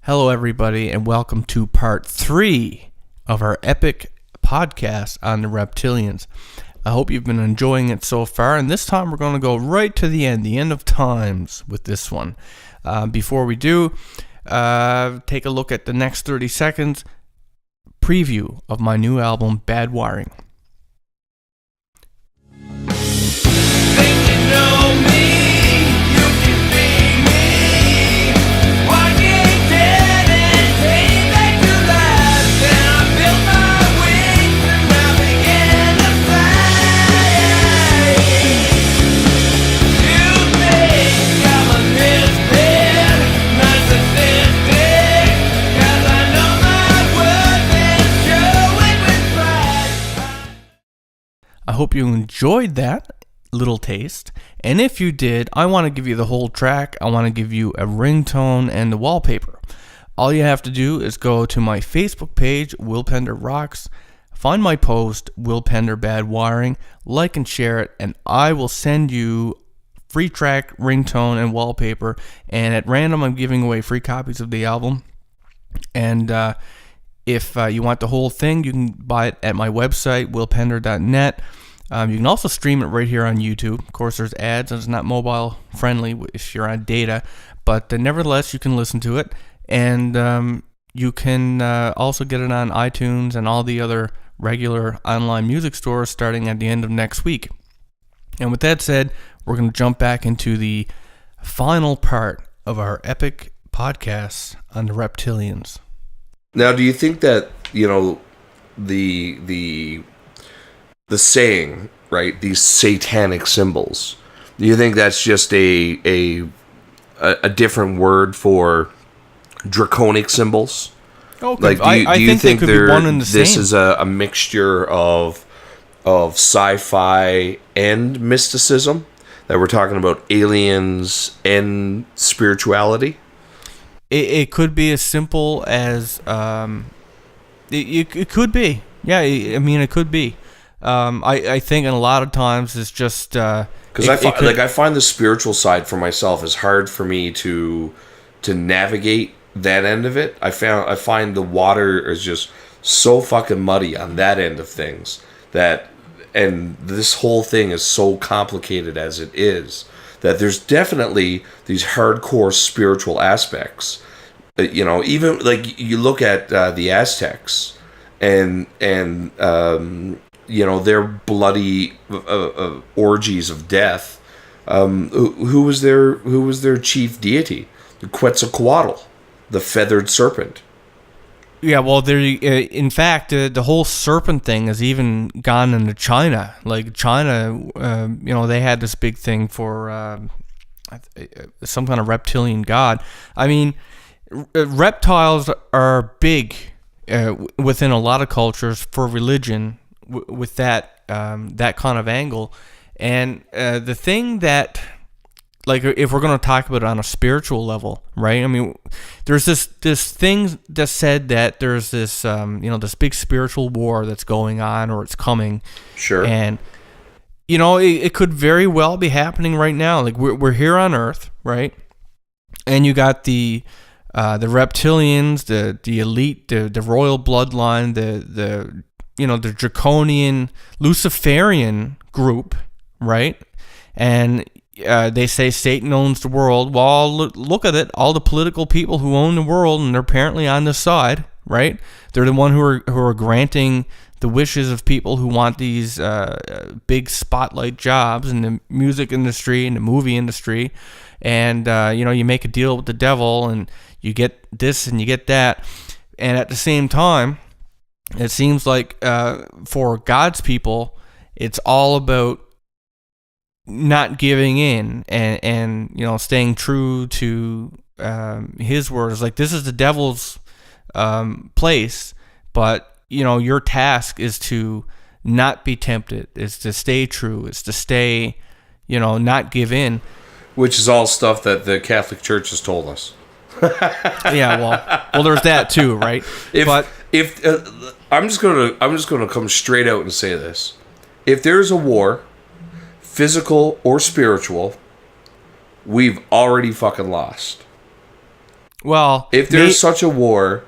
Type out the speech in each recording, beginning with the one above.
Hello, everybody, and welcome to part 3 of our epic podcast on the Reptilians. I hope you've been enjoying it so far, and this time we're going to go right to the end of times with this one. Before we do, take a look at the next 30 seconds preview of my new album, Bad Wiring. I hope you enjoyed that little taste, and if you did, I want to give you the whole track. I want to give you a ringtone and the wallpaper. All you have to do is go to my Facebook page, Will Pender Rocks, find my post, Will Pender Bad Wiring, like and share it, and I will send you free track, ringtone, and wallpaper, and at random I'm giving away free copies of the album, and if you want the whole thing, you can buy it at my website, willpender.net. You can also stream it right here on YouTube. Of course, there's ads, and it's not mobile friendly if you're on data, but nevertheless, you can listen to it, and you can also get it on iTunes and all the other regular online music stores starting at the end of next week. And with that said, we're going to jump back into the final part of our epic podcast on the Reptilians. Now, do you think that, the saying, right, these satanic symbols, do you think that's just a different word for draconic symbols? Okay, Like, do you think think they could be one and the this same. is a mixture of sci-fi and mysticism, that we're talking about aliens and spirituality? It could be as simple as it could be. Yeah, I mean, it could be. I think, and a lot of times it's just because I find the spiritual side for myself is hard for me to navigate that end of it. I find the water is just so fucking muddy on that end of things, and this whole thing is so complicated as it is, that there's definitely these hardcore spiritual aspects. Even like you look at the Aztecs and their bloody orgies of death. Who was their chief deity? The Quetzalcoatl, the feathered serpent. Yeah, well, in fact, the whole serpent thing has even gone into China. Like China, they had this big thing for some kind of reptilian god. I mean, reptiles are big within a lot of cultures for religion with that kind of angle. And the thing that, like, if we're going to talk about it on a spiritual level, right? I mean, there's this thing that said that there's this this big spiritual war that's going on, or it's coming. Sure. And it could very well be happening right now. Like, we're here on Earth, right? And you got the reptilians, the elite, the royal bloodline, the draconian Luciferian group, right? And they say Satan owns the world. Well, look at it. All the political people who own the world, and they're apparently on this side, right? They're the one who are granting the wishes of people who want these big spotlight jobs in the music industry and the movie industry. And you make a deal with the devil, and you get this and you get that. And at the same time, it seems like for God's people, it's all about not giving in and staying true to his words. Like, this is the devil's place, but your task is to not be tempted, is to stay true, is to stay, not give in. Which is all stuff that the Catholic Church has told us. Yeah, well, there's that too, right? If I'm just gonna come straight out and say this: if there's a war, physical or spiritual, we've already fucking lost. Well, if there's such a war,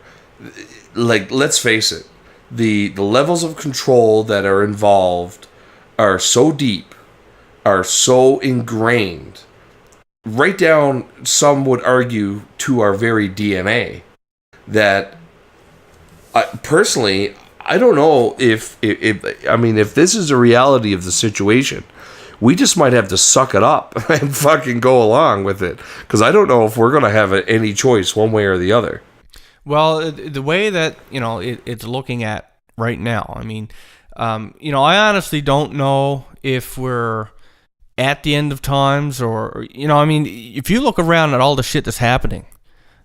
like, let's face it, the levels of control that are involved are so deep, are so ingrained, right down, some would argue, to our very DNA, that personally, I don't know if this is a reality of the situation, we just might have to suck it up and fucking go along with it, because I don't know if we're going to have any choice one way or the other. Well, the way that, it's looking at right now, I mean, I honestly don't know if we're at the end of times or, if you look around at all the shit that's happening,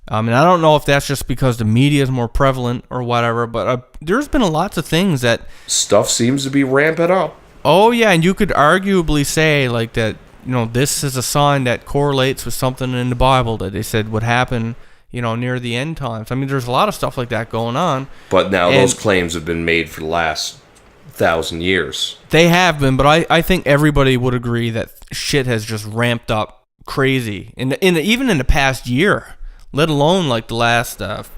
and I don't know if that's just because the media is more prevalent or whatever, but there's been lots of things that... Stuff seems to be ramping up. Oh, yeah, and you could arguably say, like, that, this is a sign that correlates with something in the Bible that they said would happen, near the end times. I mean, there's a lot of stuff like that going on. But now those claims have been made for the last 1,000 years. They have been, but I think everybody would agree that shit has just ramped up crazy. Even in the past year, let alone, like, the last 5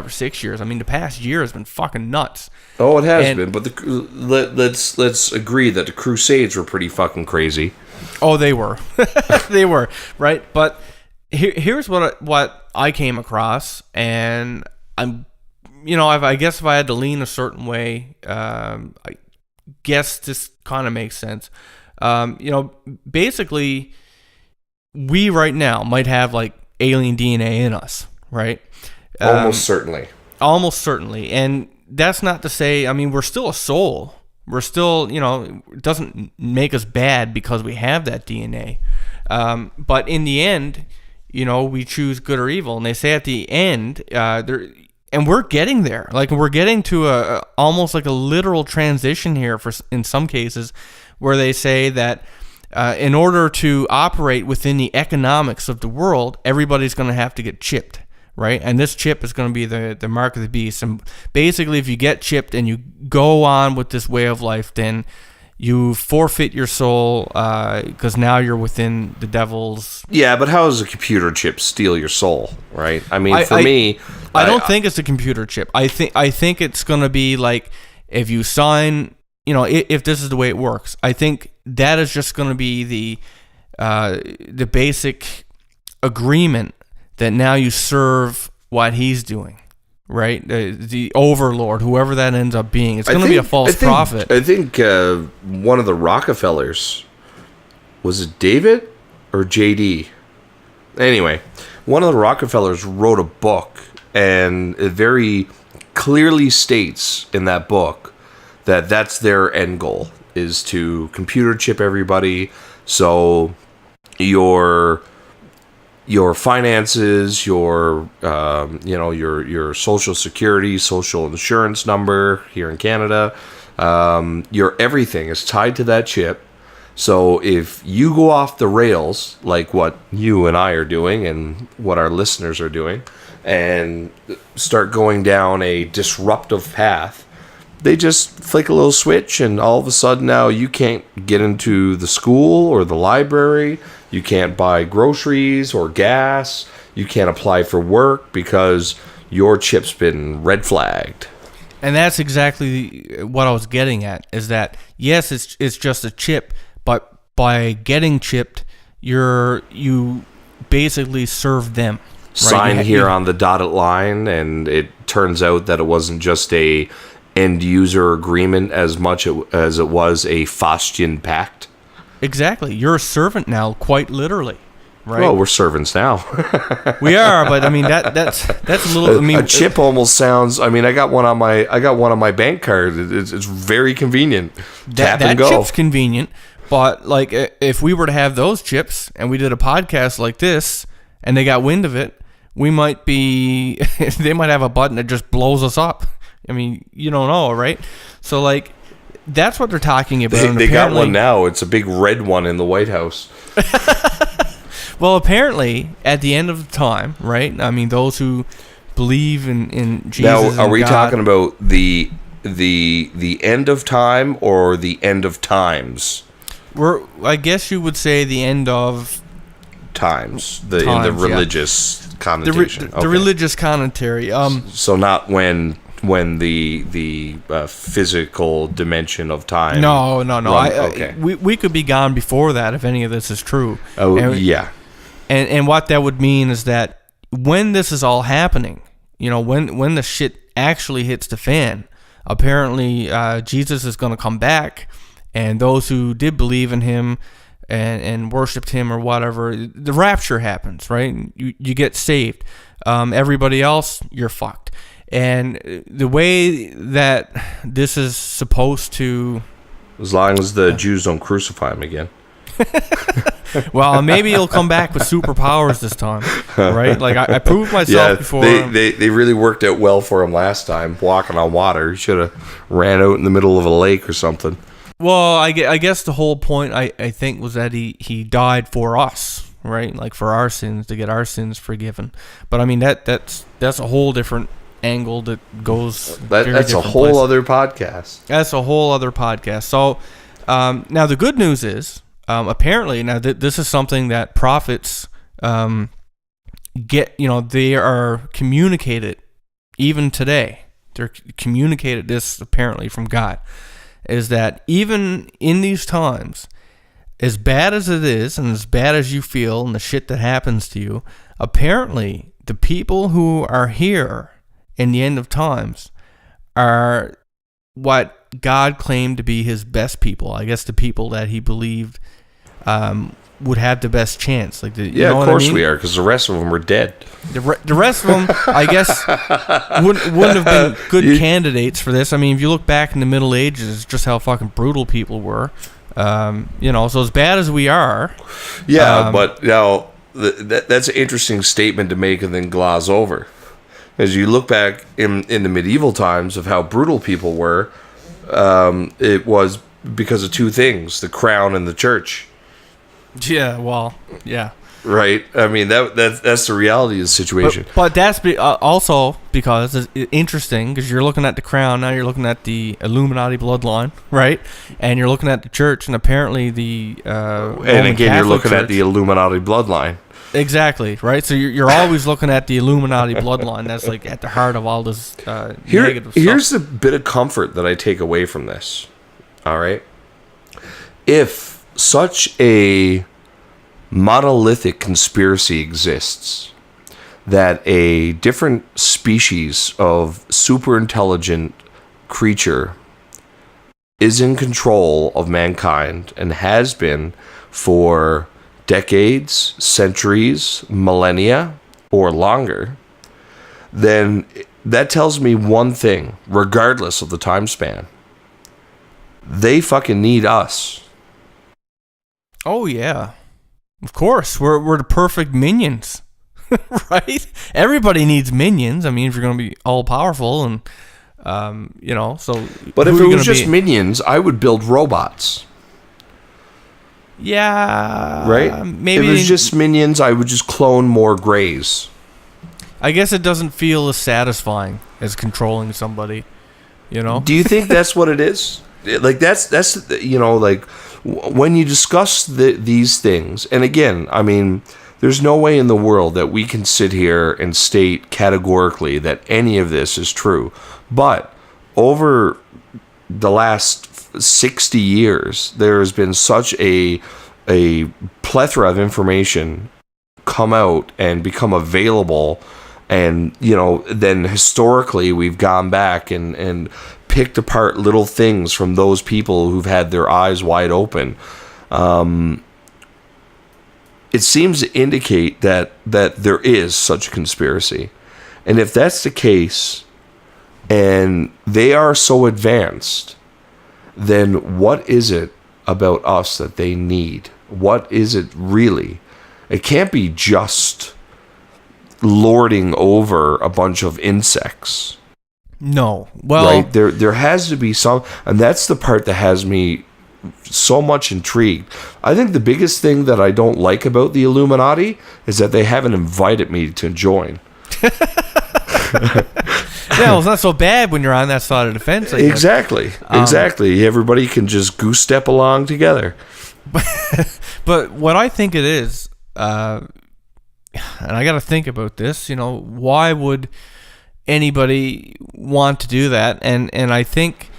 or 6 years. I mean, the past year has been fucking nuts. Oh, it has been, but let's agree that the Crusades were pretty fucking crazy. Oh, they were. They were, right? But here's what I came across, and I'm, I guess if I had to lean a certain way, I guess this kind of makes sense. Basically, we right now might have, like, alien DNA in us, right? Almost certainly. Almost certainly. And that's not to say, I mean, we're still a soul. We're still, it doesn't make us bad because we have that DNA. But in the end, we choose good or evil. And they say at the end, and we're getting there. Like, we're getting to a almost like a literal transition here in some cases, where they say that in order to operate within the economics of the world, everybody's going to have to get chipped, right? And this chip is going to be the mark of the beast. And basically, if you get chipped and you go on with this way of life, then you forfeit your soul because now you're within the devil's... Yeah, but how does a computer chip steal your soul, right? I mean, I don't think it's a computer chip. I think it's going to be like, if you sign... if this is the way it works, I think that is just going to be the basic agreement that now you serve what he's doing, right? The overlord, whoever that ends up being, it's going to be a false prophet. I think one of the Rockefellers, was it David or JD? Anyway, one of the Rockefellers wrote a book, and it very clearly states in that book that that's their end goal, is to computer chip everybody, so your finances, your social security, social insurance number here in Canada, your everything is tied to that chip. So if you go off the rails, like what you and I are doing and what our listeners are doing, and start going down a disruptive path, they just flick a little switch, and all of a sudden now you can't get into the school or the library. You can't buy groceries or gas. You can't apply for work because your chip's been red flagged. And that's exactly what I was getting at, is that, yes, it's just a chip, but by getting chipped, you basically serve them. Right? Sign here on the dotted line, and it turns out that it wasn't just a end user agreement as much as it was a Faustian pact. Exactly. You're a servant now, quite literally, right? Well, we're servants now. We are, but I mean that's a little. I mean, a chip almost sounds. I mean, I got one on my bank card. It's very convenient. Tap and go. That chip's convenient, but like if we were to have those chips and we did a podcast like this and they got wind of it, we might be. They might have a button that just blows us up. I mean, you don't know, right? So, like, that's what they're talking about. They got one now. It's a big red one in the White House. Well, apparently, at the end of the time, right? I mean, those who believe in Jesus. Now, are we God, talking about the end of time or the end of times? I guess you would say the end of times, in the religious connotation. The religious commentary. So not when the physical dimension of time. No. We could be gone before that if any of this is true. Yeah. And what that would mean is that when this is all happening, when the shit actually hits the fan, apparently Jesus is going to come back, and those who did believe in him and worshipped him or whatever, the rapture happens, right? You get saved. Everybody else, you're fucked. And the way that this is supposed to... As long as the Jews don't crucify him again. Well, maybe he'll come back with superpowers this time, right? Like, I proved myself before. They really worked out well for him last time, walking on water. He should have ran out in the middle of a lake or something. Well, I guess the whole point, I think, was that he died for us, right? Like, for our sins, to get our sins forgiven. But, I mean, that's a whole different angle that goes... That's a whole other podcast. That's a whole other podcast. So, now the good news is... apparently, now this is something that prophets get, they are communicated even today. They're communicated this apparently from God, is that even in these times, as bad as it is and as bad as you feel and the shit that happens to you, apparently the people who are here in the end of times are what God claimed to be his best people. I guess the people that he believed would have the best chance. Like, of course we are, because the rest of them are dead. The rest of them, I guess, wouldn't have been good candidates for this. I mean, if you look back in the Middle Ages, just how fucking brutal people were. So as bad as we are. Yeah, but now that's an interesting statement to make and then gloss over. As you look back in the medieval times of how brutal people were, it was because of two things: the crown and the church. Yeah, well, yeah. Right? I mean, that's the reality of the situation. But that's also because it's interesting, because you're looking at the crown, now you're looking at the Illuminati bloodline, right? And you're looking at the church, and apparently the and again, you're looking at the Illuminati bloodline. Exactly, right? So you're always looking at the Illuminati bloodline. That's like at the heart of all this negative stuff. Here's a bit of comfort that I take away from this. All right? If such a monolithic conspiracy exists that a different species of super intelligent creature is in control of mankind and has been for decades, centuries, millennia, or longer, then that tells me one thing, regardless of the time span. They fucking need us. Oh, yeah. Of course. We're the perfect minions. Right? Everybody needs minions. I mean, if you're going to be all-powerful and, so... But if it was just minions, I would build robots. Yeah. Right? Maybe... If it was just minions, I would just clone more Greys. I guess it doesn't feel as satisfying as controlling somebody, Do you think that's what it is? Like, that's like... When you discuss these things, and again, I mean, there's no way in the world that we can sit here and state categorically that any of this is true. But over the last 60 years, there has been such a plethora of information come out and become available. And, then historically we've gone back and picked apart little things from those people who've had their eyes wide open. It seems to indicate that there is such a conspiracy. And if that's the case, and they are so advanced, then what is it about us that they need? What is it really? It can't be just lording over a bunch of insects. No. Well, right? There has to be some, and that's the part that has me so much intrigued. I think the biggest thing that I don't like about the Illuminati is that they haven't invited me to join. Yeah, it's not so bad when you're on that side of the fence. Exactly. Everybody can just goose step along together. But what I think it is, and I got to think about this, why would anybody want to do that? And I think,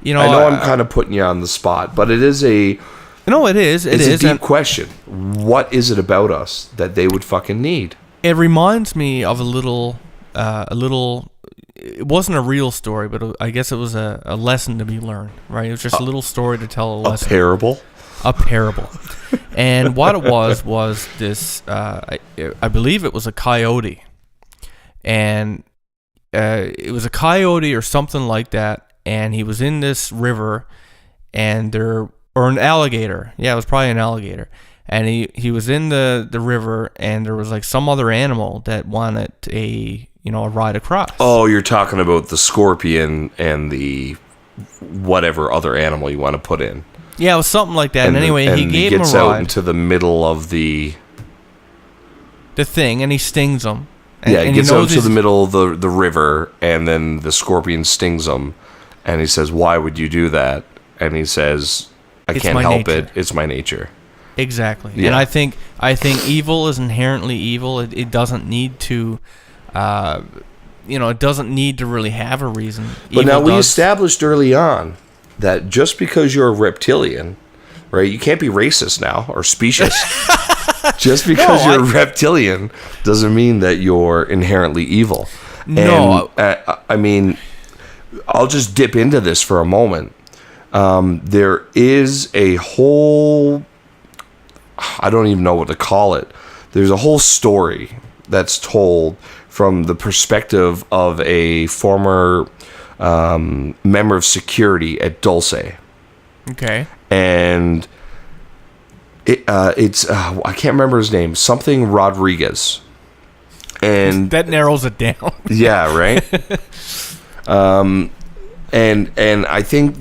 I know I'm kind of putting you on the spot, but it is a... No, it is. It's a deep question. What is it about us that they would fucking need? It reminds me of a little... It wasn't a real story, but I guess it was a lesson to be learned, right? It was just a little story to tell a lesson. A parable? A parable. And what it was this, I believe it was a coyote. And it was a coyote or something like that, and he was in this river, and or an alligator. Yeah, it was probably an alligator. And he was in the river, and there was like some other animal that wanted a ride across. Oh, you're talking about the scorpion and the whatever other animal you want to put in. Yeah, it was something like that. And anyway, he gave him a ride. He gets out into the middle of the thing, and he stings him. He gets out to the middle of the river, and then the scorpion stings him. And he says, "Why would you do that?" And he says, "I can't help it. It's my nature." Exactly. Yeah. And I think evil is inherently evil. It doesn't need to, it doesn't need to really have a reason. But now we established early on that just because you're a reptilian, right? You can't be racist now or specious. Just because you're a reptilian doesn't mean that you're inherently evil. No. And, I mean, I'll just dip into this for a moment. There is a whole... I don't even know what to call it. There's a whole story that's told from the perspective of a former member of security at Dulce. Okay. And it's I can't remember his name. Something Rodriguez. And that narrows it down. Yeah, right. And I think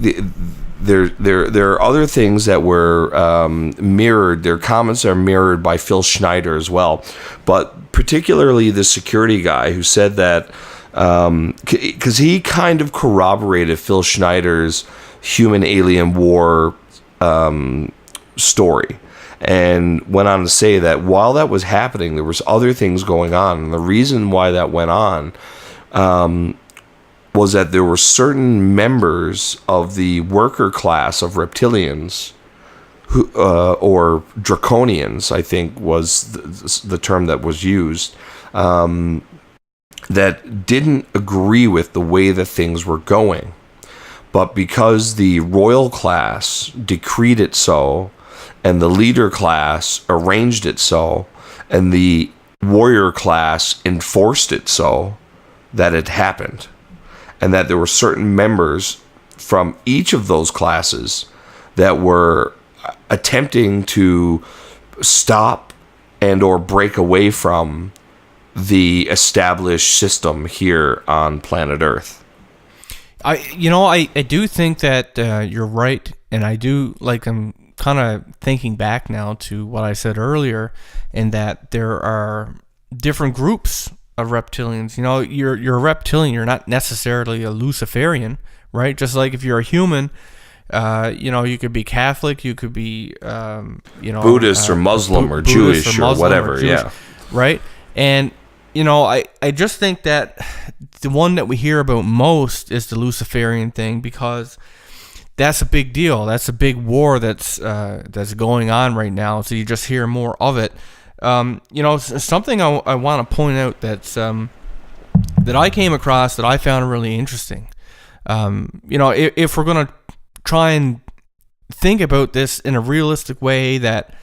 there are other things that were mirrored. Their comments are mirrored by Phil Schneider as well, but particularly the security guy who said that because he kind of corroborated Phil Schneider's human-alien war story, and went on to say that while that was happening, there was other things going on, and the reason why that went on was that there were certain members of the worker class of reptilians, who, or draconians, I think was the term that was used, that didn't agree with the way that things were going. But because the royal class decreed it so, and the leader class arranged it so, and the warrior class enforced it so, that it happened. And that there were certain members from each of those classes that were attempting to stop and or break away from the established system here on planet Earth. I do think that you're right, and I do, I'm kind of thinking back now to what I said earlier, in that there are different groups of reptilians. You're a reptilian. You're not necessarily a Luciferian, right? Just like if you're a human, you could be Catholic, you could be, Buddhist or Muslim or Jewish or whatever, yeah. Right? And, I just think that the one that we hear about most is the Luciferian thing, because that's a big deal. That's a big war that's going on right now. So you just hear more of it. Something I want to point out that's that I came across that I found really interesting. If we're going to try and think about this in a realistic way, that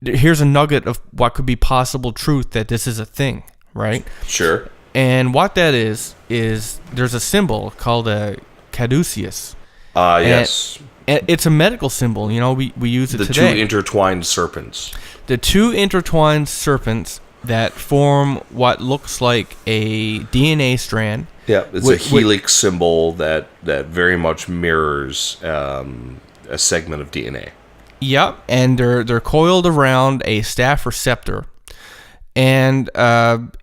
here's a nugget of what could be possible truth, that this is a thing, right? Sure. And what that is there's a symbol called a caduceus. Yes. And it's a medical symbol. We use it today. The two intertwined serpents. The two intertwined serpents that form what looks like a DNA strand. Yeah, it's a helix symbol that very much mirrors a segment of DNA. Yep, and they're coiled around a staph receptor, and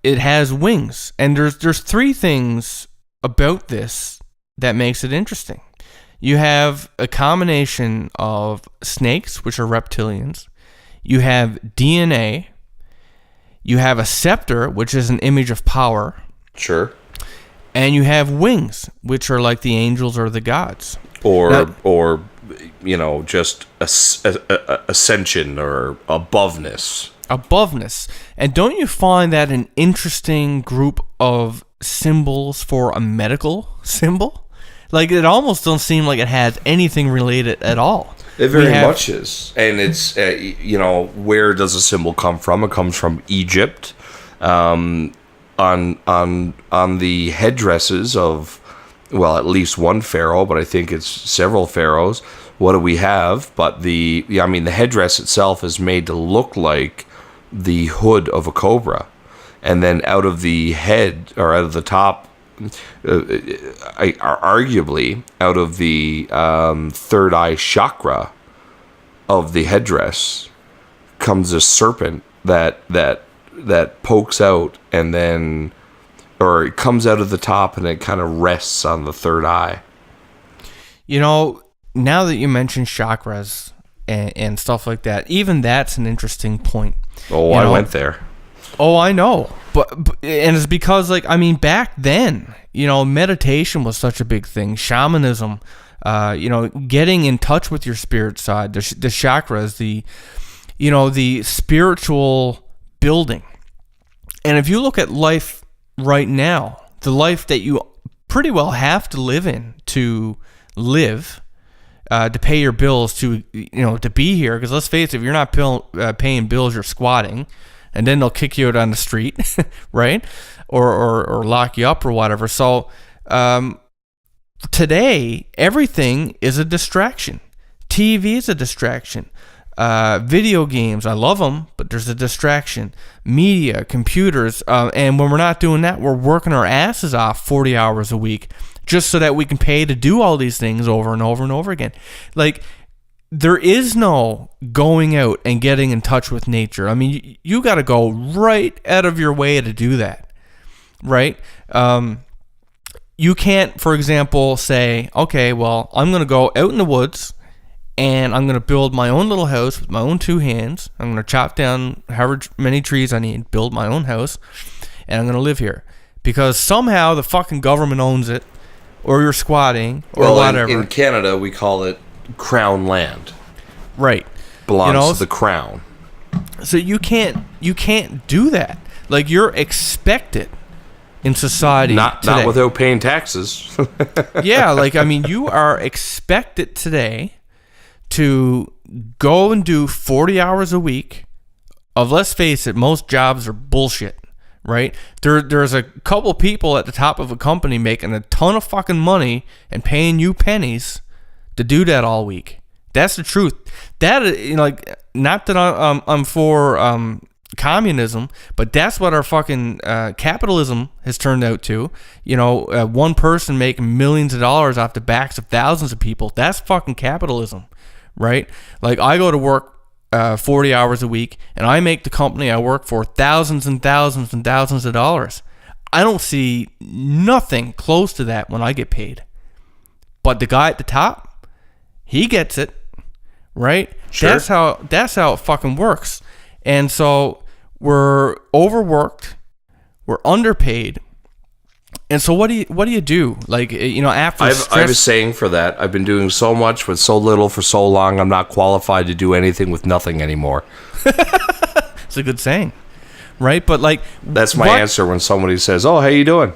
it has wings. And there's three things about this that makes it interesting. You have a combination of snakes, which are reptilians. you have DNA, you have a scepter, which is an image of power. Sure. And you have wings, which are like the angels or the gods. Or you know, just ascension or aboveness. Aboveness. And don't you find that an interesting group of symbols for a medical symbol? Like, it almost don't seem like it has anything related at all. It very much is. And it's, you know, where does a symbol come from? It comes from Egypt. On the headdresses of, well, at least one pharaoh, but I think it's several pharaohs. What do we have? But the headdress itself is made to look like the hood of a cobra. And then out of the head, or out of the top, arguably out of the third eye chakra of the headdress, comes a serpent that pokes out, and then, or it comes out of the top and it kind of rests on the third eye. You know, now that you mention chakras and stuff like that, even that's an interesting point. Oh, I went there. Oh, I know. But and it's because, like, I mean, back then, you know, meditation was such a big thing. Shamanism, you know, getting in touch with your spirit side, the chakras, the spiritual building. And if you look at life right now, the life that you pretty well have to live in to live, to pay your bills, to, you know, to be here, because let's face it, if you're not paying bills, you're squatting, and then they'll kick you out on the street, right? Or lock you up or whatever. So today, everything is a distraction. TV is a distraction. Video games, I love them, but there's a distraction. Media, computers, and when we're not doing that, we're working our asses off 40 hours a week just so that we can pay to do all these things over and over and over again. Like, there is no going out and getting in touch with nature. I mean, you got to go right out of your way to do that, right? You can't, for example, say, okay, well, I'm going to go out in the woods and I'm going to build my own little house with my own two hands. I'm going to chop down however many trees I need, build my own house, and I'm going to live here. Because somehow the fucking government owns it, or you're squatting, or whatever. In Canada, we call it crown land. Right. Belongs to the crown. So you can't do that. Like, you're expected in society not without paying taxes. Yeah, like, I mean, you are expected today to go and do 40 hours a week of, let's face it, most jobs are bullshit, right? There's a couple people at the top of a company making a ton of fucking money and paying you pennies to do that all week. That's the truth. That, you know, like, not that I'm for communism, but that's what our fucking capitalism has turned out to. You know, one person making millions of dollars off the backs of thousands of people. That's fucking capitalism, right? Like, I go to work 40 hours a week, and I make the company I work for thousands and thousands and thousands of dollars. I don't see nothing close to that when I get paid. But the guy at the top, he gets it, right? Sure. That's how it fucking works. And so we're overworked, we're underpaid. And so what do you do? Like, you know, after I have a saying for that. I've been doing so much with so little for so long, I'm not qualified to do anything with nothing anymore. It's a good saying, right? But, like, that's my answer when somebody says, "Oh, how you doing?"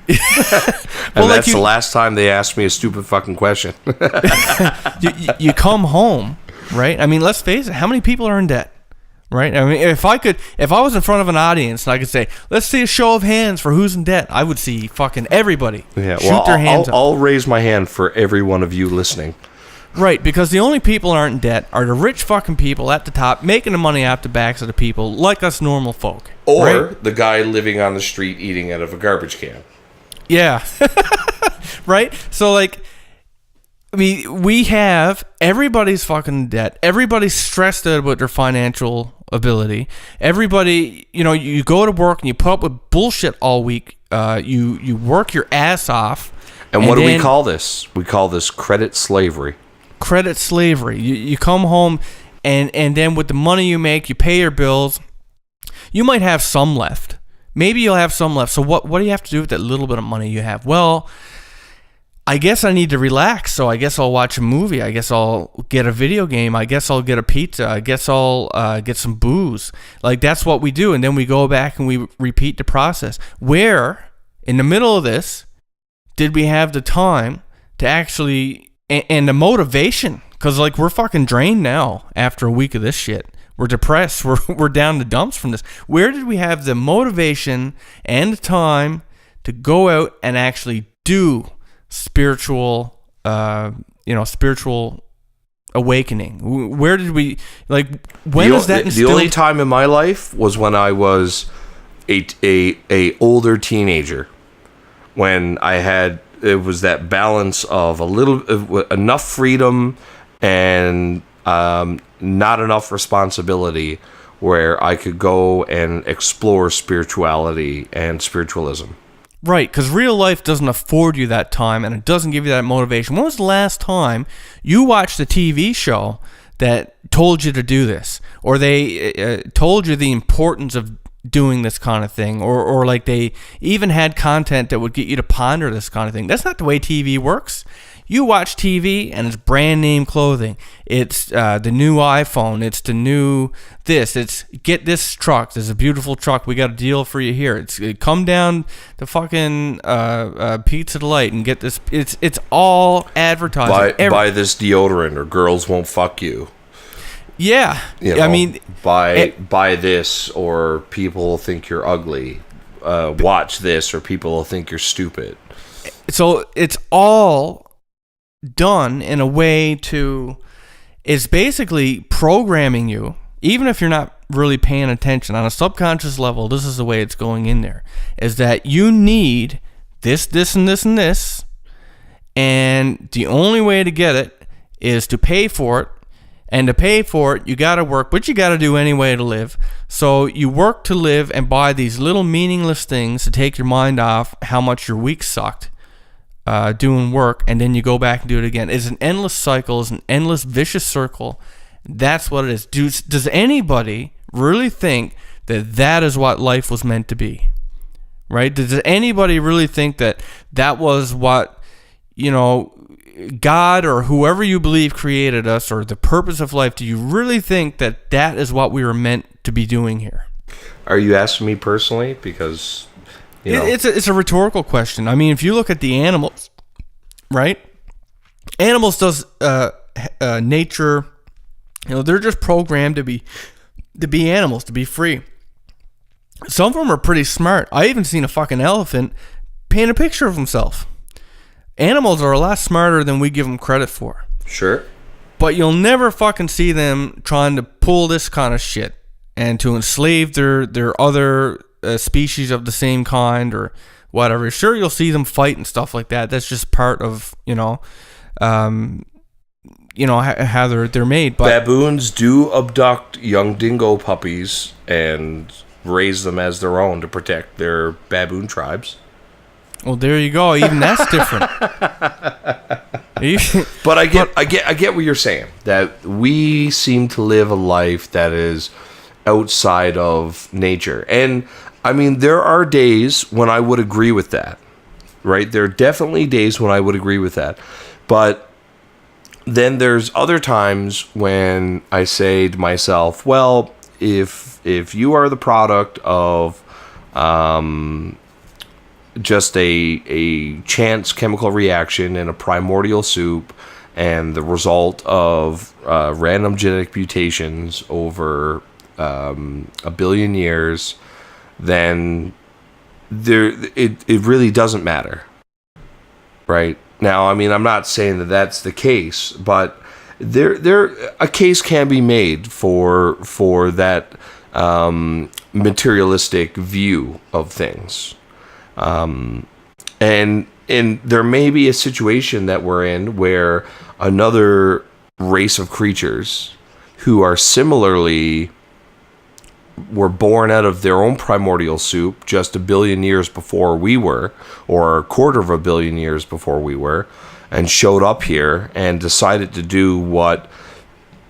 And that's the last time they asked me a stupid fucking question. you come home, right? I mean, let's face it, how many people are in debt? Right? I mean, if I was in front of an audience and I could say, let's see a show of hands for who's in debt, I would see fucking everybody shoot their hands up. I'll raise my hand for every one of you listening. Right, because the only people that aren't in debt are the rich fucking people at the top making the money off the backs of the people like us normal folk. Or right? The guy living on the street eating out of a garbage can. Yeah. Right? So, like, I mean, we have everybody's fucking in debt. Everybody's stressed out about their financial ability. Everybody, you know, you go to work and you put up with bullshit all week. You work your ass off. And what do we call this? We call this credit slavery. Credit slavery. You come home And then with the money you make, you pay your bills. You might have some left. Maybe you'll have some left. So what do you have to do with that little bit of money you have? Well, I guess I need to relax, so I guess I'll watch a movie. I guess I'll get a video game. I guess I'll get a pizza. I guess I'll get some booze. Like, that's what we do, and then we go back and we repeat the process. Where, in the middle of this, did we have the time to actually, and the motivation? Because, like, we're fucking drained now after a week of this shit. We're depressed. We're down the dumps from this. Where did we have the motivation and the time to go out and actually do spiritual awakening? Where did we, like, when is that instilled? The only time in my life was when I was a older teenager, when it was that balance of enough freedom and not enough responsibility, where I could go and explore spirituality and spiritualism. Right, because real life doesn't afford you that time, and it doesn't give you that motivation. When was the last time you watched a TV show that told you to do this, or they told you the importance of doing this kind of thing, or like they even had content that would get you to ponder this kind of thing? That's not the way TV works. You watch TV and it's brand name clothing. It's the new iPhone. It's the new this. It's get this truck. There's a beautiful truck. We got a deal for you here. Come down to fucking Pizza Delight and get this. It's all advertising. Buy this deodorant or girls won't fuck you. Yeah, I mean, buy this or people will think you're ugly. Watch this or people will think you're stupid. So it's all done in a way it's basically programming you, even if you're not really paying attention on a subconscious level. This is the way it's going in there, is that you need this and this and this, and the only way to get it is to pay for it. And to pay for it, you got to work, but you got to do any way to live. So you work to live and buy these little meaningless things to take your mind off how much your week sucked doing work, and then you go back and do it again. It's an endless cycle. It's an endless vicious circle. That's what it is. Does anybody really think that is what life was meant to be? Right? Does anybody really think that was what, God or whoever you believe created us, or the purpose of life? Do you really think that is what we were meant to be doing here? Are you asking me personally? Because it's a rhetorical question. I mean, if you look at the animals, right? Animals does nature. They're just programmed to be animals, to be free. Some of them are pretty smart. I even seen a fucking elephant paint a picture of himself. Animals are a lot smarter than we give them credit for. Sure. But you'll never fucking see them trying to pull this kind of shit and to enslave their other species of the same kind or whatever. Sure, you'll see them fight and stuff like that. That's just part of, how they're made. But baboons do abduct young dingo puppies and raise them as their own to protect their baboon tribes. Well, there you go. Even that's different. But I get what you're saying. That we seem to live a life that is outside of nature. And I mean, there are days when I would agree with that. Right? There are definitely days when I would agree with that. But then there's other times when I say to myself, well, if you are the product of just a chance chemical reaction in a primordial soup and the result of random genetic mutations over a billion years, then it really doesn't matter. Right? Now, I mean, I'm not saying that that's the case, but a case can be made for that materialistic view of things. And there may be a situation that we're in where another race of creatures who are similarly were born out of their own primordial soup just a billion years before we were, or a quarter of a billion years before we were, and showed up here and decided to do what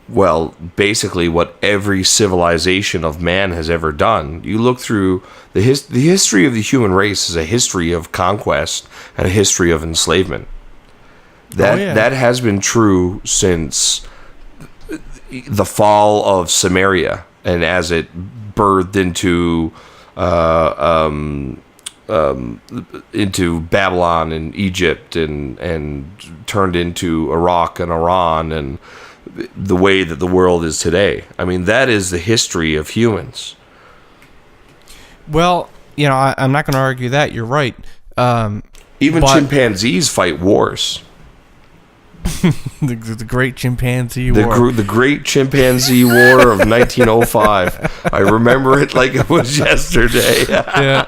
well, basically what every civilization of man has ever done. You look through the history of the human race is a history of conquest and a history of enslavement. That has been true since the fall of Samaria, and as it birthed into Babylon and Egypt and turned into Iraq and Iran and the way that the world is today. I mean, that is the history of humans. Well, I'm not going to argue that. You're right. Even chimpanzees fight wars. the Great Chimpanzee War. The Great Chimpanzee War of 1905. I remember it like it was yesterday. Yeah.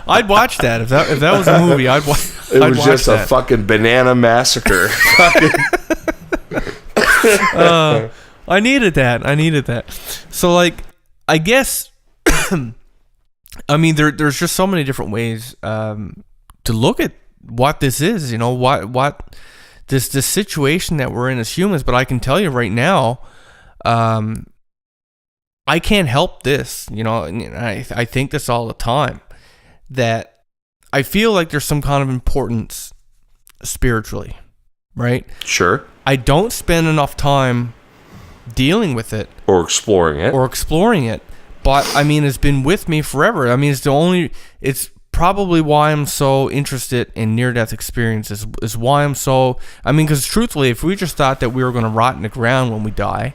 I'd watch that. If that was a movie, I'd watch that. It was just a fucking banana massacre. I needed that. So, like, I guess, I mean, there's just so many different ways to look at what this is, what this situation that we're in as humans. But I can tell you right now, I can't help this, and I think this all the time, that I feel like there's some kind of importance spiritually, right? Sure. I don't spend enough time dealing with it or exploring it, but I mean, it's been with me forever. I mean, it's probably why I'm so interested in near-death experiences, is why I'm so, I mean, because truthfully, if we just thought that we were going to rot in the ground when we die.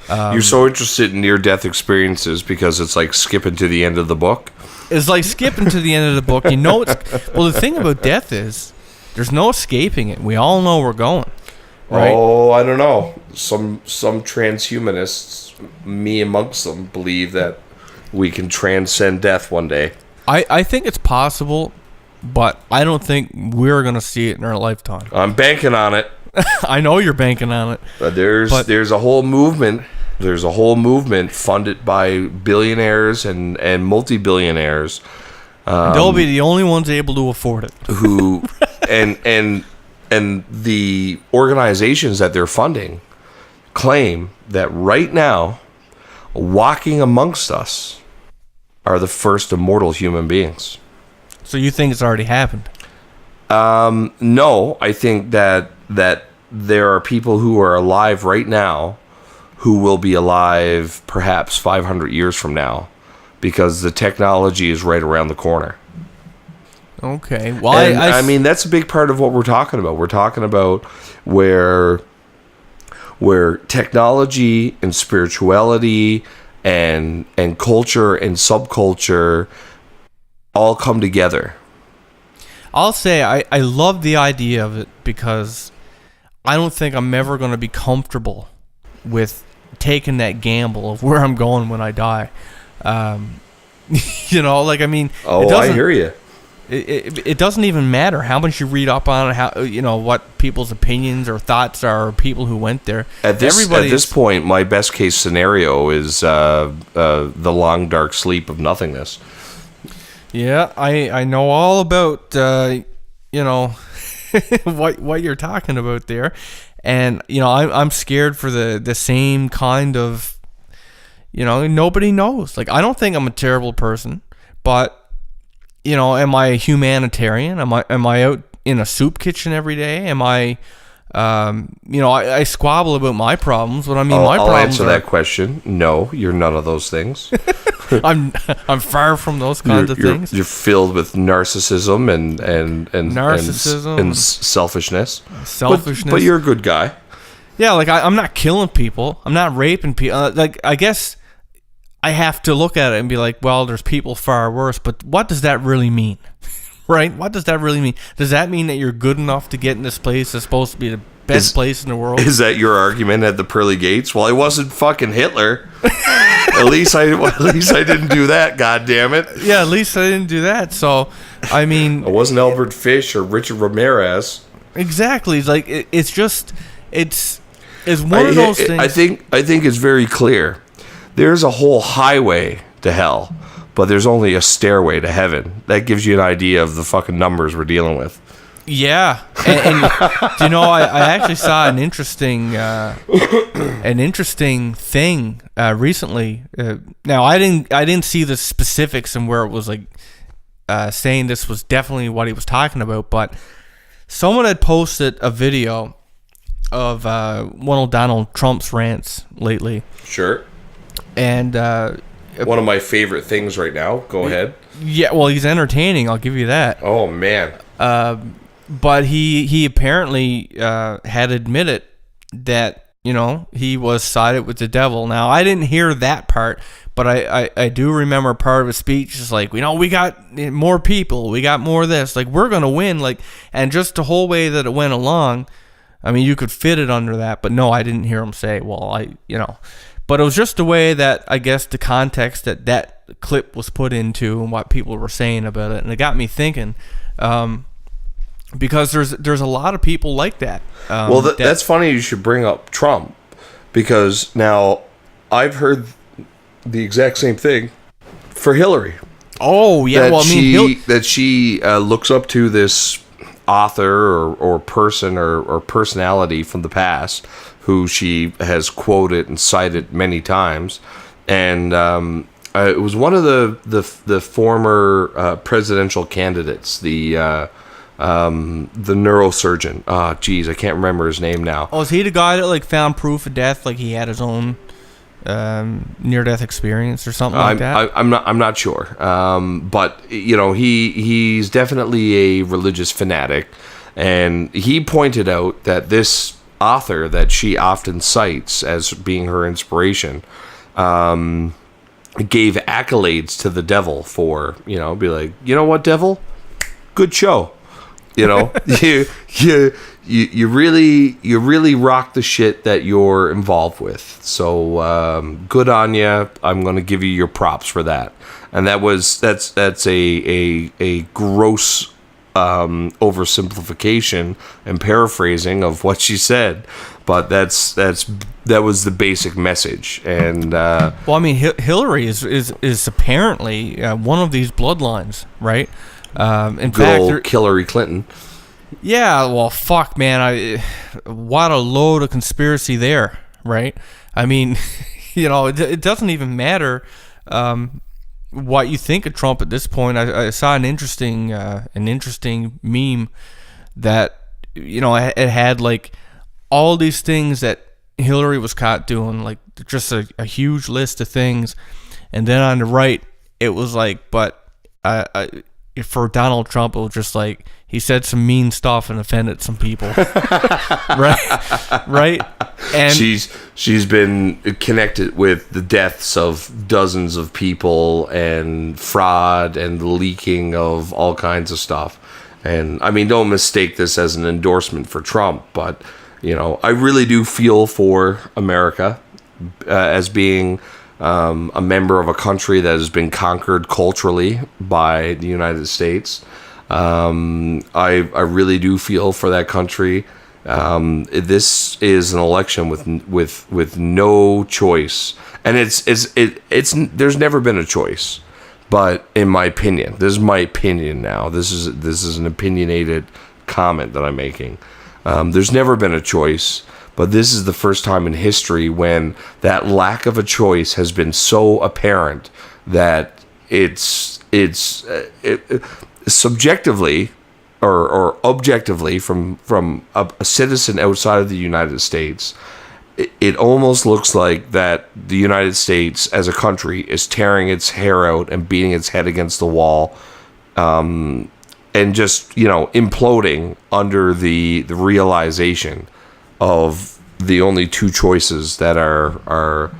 You're so interested in near-death experiences because it's like skipping to the end of the book? It's like skipping to the end of the book. Well, the thing about death is there's no escaping it. We all know we're going. Right? Oh, I don't know. Some transhumanists, me amongst them, believe that we can transcend death one day. I think it's possible, but I don't think we're going to see it in our lifetime. I'm banking on it. I know you're banking on it. There's a whole movement. There's a whole movement funded by billionaires and multi-billionaires. They'll be the only ones able to afford it. Who and the organizations that they're funding claim that right now, walking amongst us are the first immortal human beings. So you think it's already happened? No, I think that there are people who are alive right now who will be alive perhaps 500 years from now because the technology is right around the corner. Okay. Well, I mean, that's a big part of what we're talking about. We're talking about where technology and spirituality and culture and subculture all come together. I'll say I love the idea of it because I don't think I'm ever going to be comfortable with taking that gamble of where I'm going when I die. I mean... Oh, I hear you. It doesn't even matter how much you read up on it, how what people's opinions or thoughts are, or people who went there. At this point, my best case scenario is the long dark sleep of nothingness. Yeah, I know all about what you're talking about there, and I'm scared for the same kind of nobody knows. Like, I don't think I'm a terrible person, but. Am I a humanitarian? Am I out in a soup kitchen every day? Am I, I squabble about my problems, but I mean, my problems. I'll answer that question. No, you're none of those things. I'm far from those kinds of things. You're filled with narcissism and narcissism and selfishness. Selfishness. But you're a good guy. Yeah, like I'm not killing people. I'm not raping people. Like, I guess. I have to look at it and be like, well, there's people far worse, but what does that really mean? Right? What does that really mean? Does that mean that you're good enough to get in this place that's supposed to be the best place in the world? Is that your argument at the pearly gates? Well, I wasn't fucking Hitler. at least I didn't do that, God damn it. Yeah, at least I didn't do that. So, I mean, I wasn't Albert Fish or Richard Ramirez. Exactly. It's like it's one of those things. I think it's very clear. There's a whole highway to hell, but there's only a stairway to heaven. That gives you an idea of the fucking numbers we're dealing with. Yeah, and you know, I actually saw an interesting thing recently. Now, I didn't see the specifics and where it was like saying this was definitely what he was talking about, but someone had posted a video of one of Donald Trump's rants lately. Sure. And one of my favorite things right now. Go ahead. Yeah, well, he's entertaining. I'll give you that. Oh man. But he apparently had admitted that, you know, he was sided with the devil. Now, I didn't hear that part, but I do remember part of his speech is like, you know, we got more people, we got more of this, like, we're gonna win, like, and just the whole way that it went along, I mean, you could fit it under that, but no, I didn't hear him say, well, but it was just the way that, I guess, the context that clip was put into and what people were saying about it, and it got me thinking, because there's a lot of people like that. Well, that's funny you should bring up Trump, because now I've heard the exact same thing for Hillary. Oh, yeah. That she looks up to this author or person or personality from the past who she has quoted and cited many times, and it was one of the former presidential candidates, the neurosurgeon. Oh, geez, I can't remember his name now. Oh, is he the guy that like found proof of death? Like he had his own near-death experience or something like that? I'm not sure. But you know, he's definitely a religious fanatic, and he pointed out that this author that she often cites as being her inspiration gave accolades to the devil for, you know, be like, you know what, devil, good show. You know, you really rock the shit that you're involved with. So good on you. I'm going to give you your props for that. And that's a gross oversimplification and paraphrasing of what she said, but that was the basic message. And well, I mean, Hillary is apparently one of these bloodlines, right? In fact, Hillary Clinton. Yeah, well, fuck, man. What a load of conspiracy there, right? I mean, you know, it doesn't even matter what you think of Trump at this point. I saw an interesting meme that, you know, it had like all these things that Hillary was caught doing, like just a huge list of things, and then on the right it was like, but for Donald Trump, it was just like he said some mean stuff and offended some people, right? And she's been connected with the deaths of dozens of people and fraud and the leaking of all kinds of stuff. And I mean, don't mistake this as an endorsement for Trump, but you know, I really do feel for America as being a member of a country that has been conquered culturally by the United States. I really do feel for that country. This is an election with no choice, and it's there's never been a choice. But in my opinion, this is my opinion now. This is an opinionated comment that I'm making. There's never been a choice. But this is the first time in history when that lack of a choice has been so apparent that it's subjectively or objectively from a citizen outside of the United States, it almost looks like that the United States as a country is tearing its hair out and beating its head against the wall, and just, you know, imploding under the realization of the only two choices that are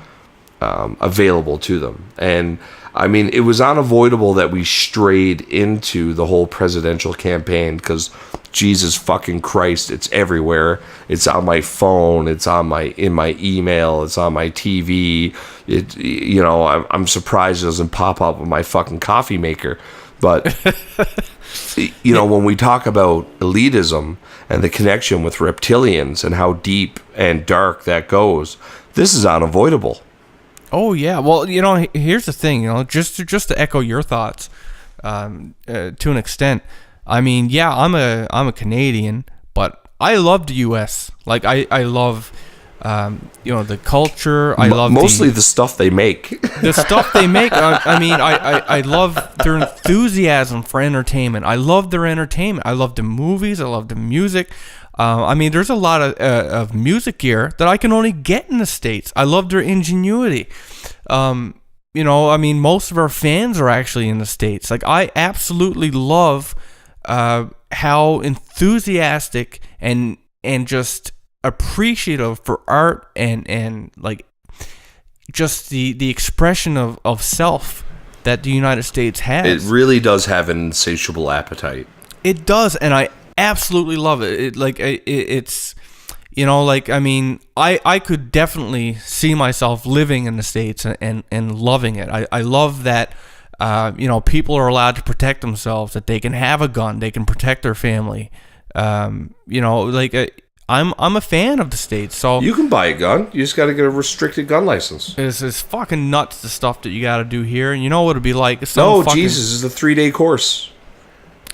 available to them. And I mean, it was unavoidable that we strayed into the whole presidential campaign because Jesus fucking Christ, it's everywhere. It's on my phone. It's in my email. It's on my TV. You know, I'm surprised it doesn't pop up on my fucking coffee maker. But you know, when we talk about elitism and the connection with reptilians and how deep and dark that goes, this is unavoidable. Oh yeah, well, you know, here's the thing, you know, just to echo your thoughts, to an extent, I mean, yeah, I'm a Canadian, but I love the U.S. Like I love, the culture. I love mostly the stuff they make. The stuff they make. I mean, I love their enthusiasm for entertainment. I love their entertainment. I love the movies. I love the music. I mean, there's a lot of music gear that I can only get in the States. I love their ingenuity. I mean, most of our fans are actually in the States. Like, I absolutely love how enthusiastic and just appreciative for art and like just the expression of self that the United States has. It really does have an insatiable appetite. It does, and I absolutely love it. It's I mean, I could definitely see myself living in the States and loving it. I love that, people are allowed to protect themselves, that they can have a gun, they can protect their family. I'm a fan of the States. So you can buy a gun. You just got to get a restricted gun license. It's fucking nuts, the stuff that you got to do here. And you know what it'd be like? Jesus, it's a 3-day course.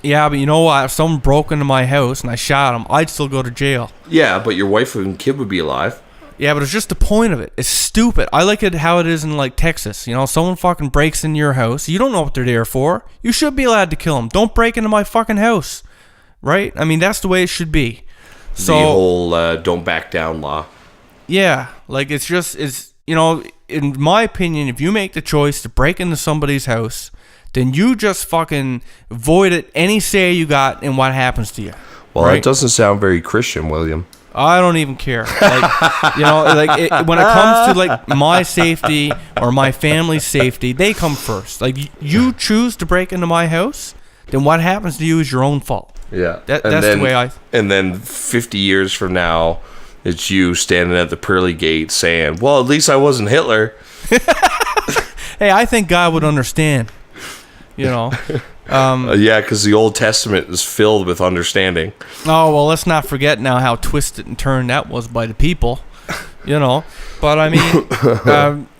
Yeah, but you know what? If someone broke into my house and I shot him, I'd still go to jail. Yeah, but your wife and kid would be alive. Yeah, but it's just the point of it. It's stupid. I like it how it is in, like, Texas. Someone fucking breaks into your house. You don't know what they're there for. You should be allowed to kill them. Don't break into my fucking house. Right? I mean, that's the way it should be. So, the whole don't back down law. Yeah. Like, in my opinion, if you make the choice to break into somebody's house, then you just fucking void it any say you got and what happens to you. Well, right? It doesn't sound very Christian, William. I don't even care. Like, when it comes to, like, my safety or my family's safety, they come first. Like, you choose to break into my house, then what happens to you is your own fault. Yeah. That's the way I... And then 50 years from now, it's you standing at the pearly gate saying, well, at least I wasn't Hitler. Hey, I think God would understand. Yeah, because the Old Testament is filled with understanding. Oh, well, let's not forget now how twisted and turned that was by the people, But, I mean,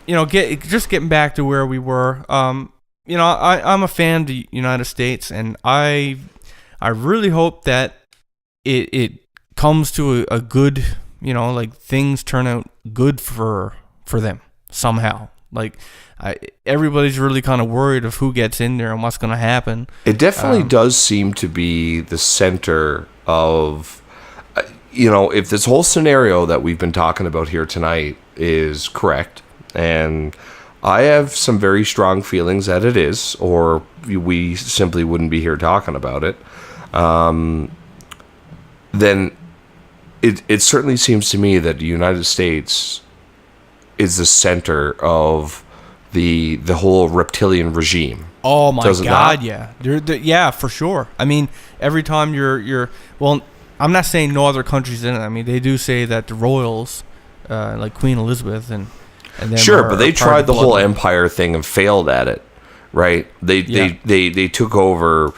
just getting back to where we were, I'm a fan of the United States, and I really hope that it comes to a good, things turn out good for them somehow. Like, everybody's really kind of worried of who gets in there and what's going to happen. It definitely does seem to be the center of, if this whole scenario that we've been talking about here tonight is correct, and I have some very strong feelings that it is, or we simply wouldn't be here talking about it, then it certainly seems to me that the United States is the center of the whole reptilian regime. Oh my God, yeah. Yeah, for sure. I mean, every time you're well, I'm not saying no other countries in it. I mean, they do say that the royals, like Queen Elizabeth and them sure, but they tried the whole empire thing and failed at it, right? They took over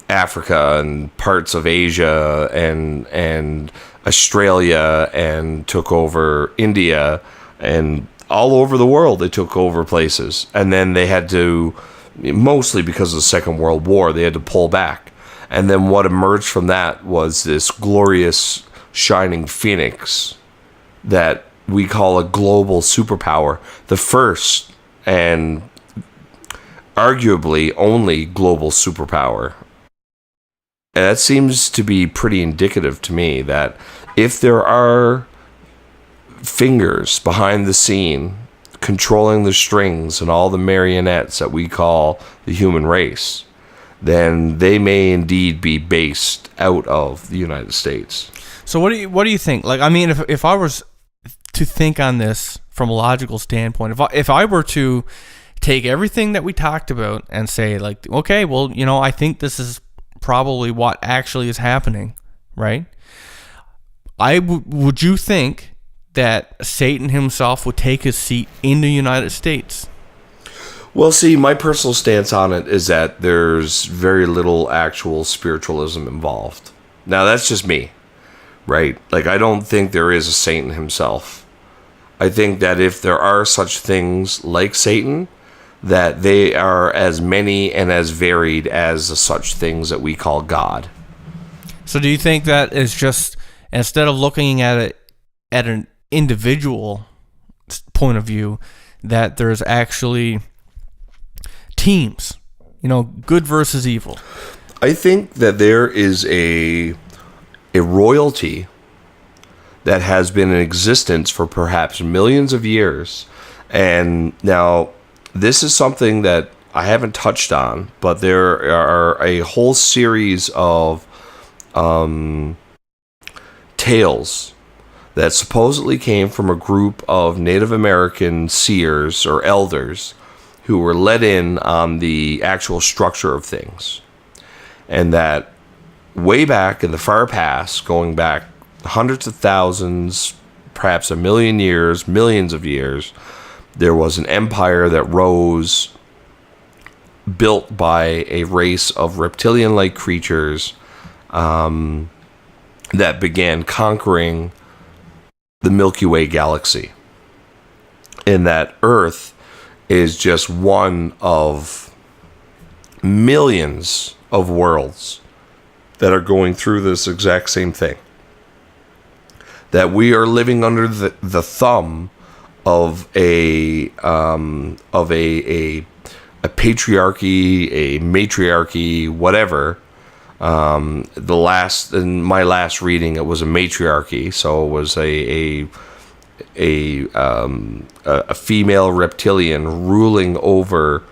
Africa and parts of Asia and Australia and took over India and all over the world. They took over places, and then they had to, mostly because of the Second World War, they had to pull back. And then what emerged from that was this glorious shining phoenix that we call a global superpower, the first and arguably only global superpower. And that seems to be pretty indicative to me that if there are fingers behind the scene controlling the strings and all the marionettes that we call the human race, then they may indeed be based out of the United States. So what do you think? Like, I mean, if I was to think on this from a logical standpoint, if I were to take everything that we talked about and say, like, okay, well, I think this is probably what actually is happening, right? Would you think that Satan himself would take his seat in the United States? Well, see, my personal stance on it is that there's very little actual spiritualism involved. Now, that's just me, right? Like, I don't think there is a Satan himself. I think that if there are such things like Satan, that they are as many and as varied as such things that we call God. So do you think that is just, instead of looking at it at an individual point of view, that there's actually teams, good versus evil? I think that there is a royalty that has been in existence for perhaps millions of years. And now, this is something that I haven't touched on, but there are a whole series of tales that supposedly came from a group of Native American seers or elders who were let in on the actual structure of things. And that way back in the far past, going back hundreds of thousands, perhaps a million years, millions of years, there was an empire that rose, built by a race of reptilian-like creatures that began conquering the Milky Way galaxy. And that Earth is just one of millions of worlds that are going through this exact same thing. That we are living under the thumb of a patriarchy, a matriarchy, whatever. In my last reading, it was a matriarchy, so it was a female reptilian ruling over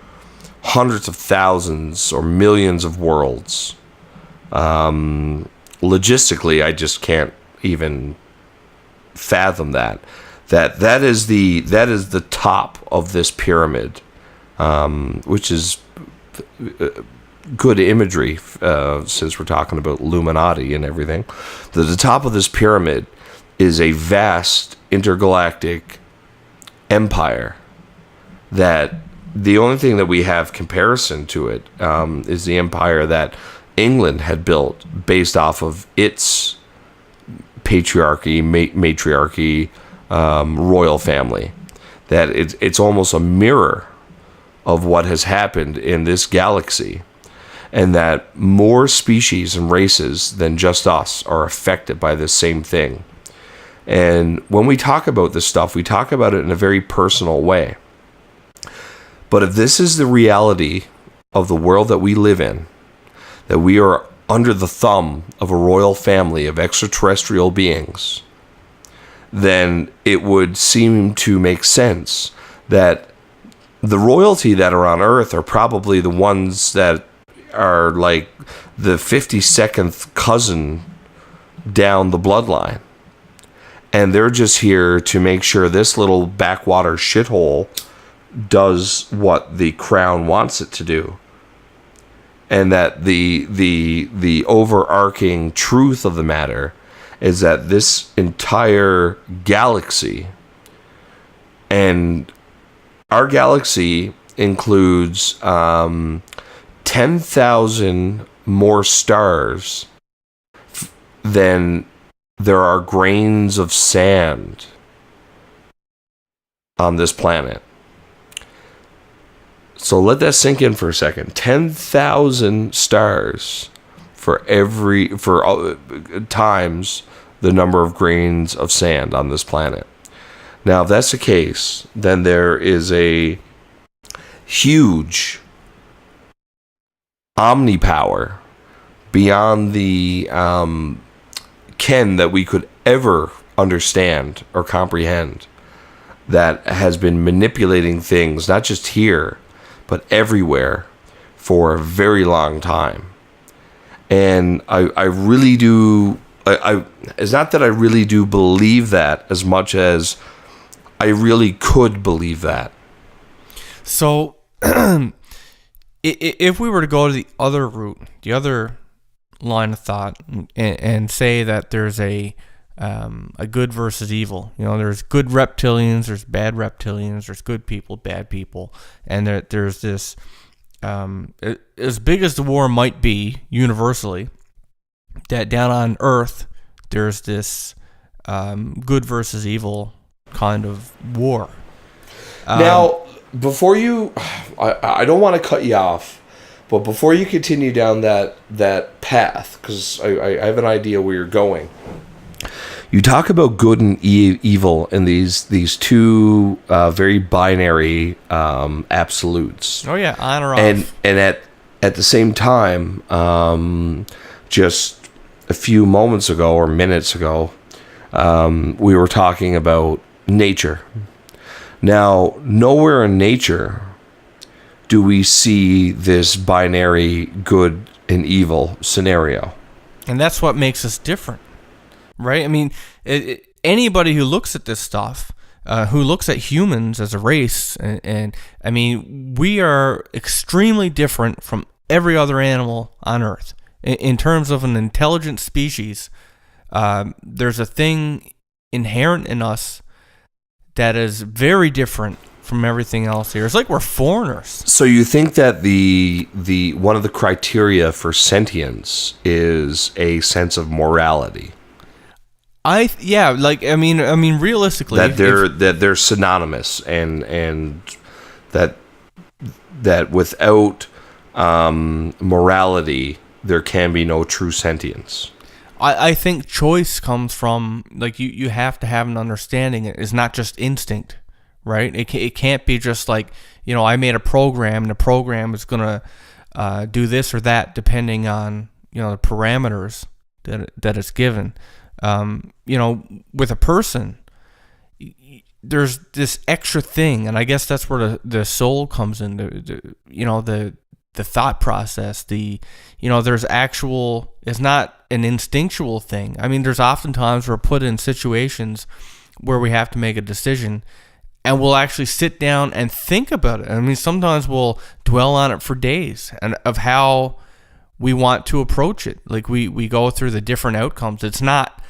hundreds of thousands or millions of worlds. Logistically, I just can't even fathom that is the top of this pyramid, which is good imagery since we're talking about Illuminati and everything. The top of this pyramid is a vast intergalactic empire that the only thing that we have comparison to it is the empire that England had built based off of its patriarchy, matriarchy, royal family. That it's almost a mirror of what has happened in this galaxy, and that more species and races than just us are affected by this same thing. And when we talk about this stuff, we talk about it in a very personal way. But if this is the reality of the world that we live in, that we are under the thumb of a royal family of extraterrestrial beings, then it would seem to make sense that the royalty that are on Earth are probably the ones that are like the 52nd cousin down the bloodline. And they're just here to make sure this little backwater shithole does what the crown wants it to do. And that the overarching truth of the matter is that this entire galaxy, and our galaxy includes 10,000 more stars than there are grains of sand on this planet. So let that sink in for a second. 10,000 stars for times the number of grains of sand on this planet. Now, if that's the case, then there is a huge omnipower beyond the ken that we could ever understand or comprehend, that has been manipulating things, not just here, but everywhere for a very long time. And I really do, it's not that I really do believe that as much as I really could believe that. So, if we were to go to the other route, the other line of thought, and say that there's a good versus evil, there's good reptilians, there's bad reptilians, there's good people, bad people, and there's this, as big as the war might be universally, that down on Earth there's this good versus evil kind of war. Now, before you, I don't want to cut you off, but before you continue down that path, because I have an idea where you're going. You talk about good and evil in these two very binary absolutes. Oh yeah, on or off. And at the same time, just a few moments ago or minutes ago, we were talking about nature. Now, nowhere in nature do we see this binary good and evil scenario. And that's what makes us different. Right? I mean, anybody who looks at this stuff, who looks at humans as a race, and I mean, we are extremely different from every other animal on Earth. In terms of an intelligent species, there's a thing inherent in us that is very different from everything else here. It's like we're foreigners. So you think that the one of the criteria for sentience is a sense of morality? Realistically, that they're synonymous, and that without morality there can be no true sentience. I think choice comes from, like, you have to have an understanding. It's not just instinct, right? It can't be just like, I made a program and the program is gonna do this or that depending on the parameters that it's given. With a person, there's this extra thing, and I guess that's where the soul comes in. The thought process. There's actual. It's not an instinctual thing. I mean, there's oftentimes we're put in situations where we have to make a decision, and we'll actually sit down and think about it. I mean, sometimes we'll dwell on it for days, and of how we want to approach it. Like we go through the different outcomes. It's not,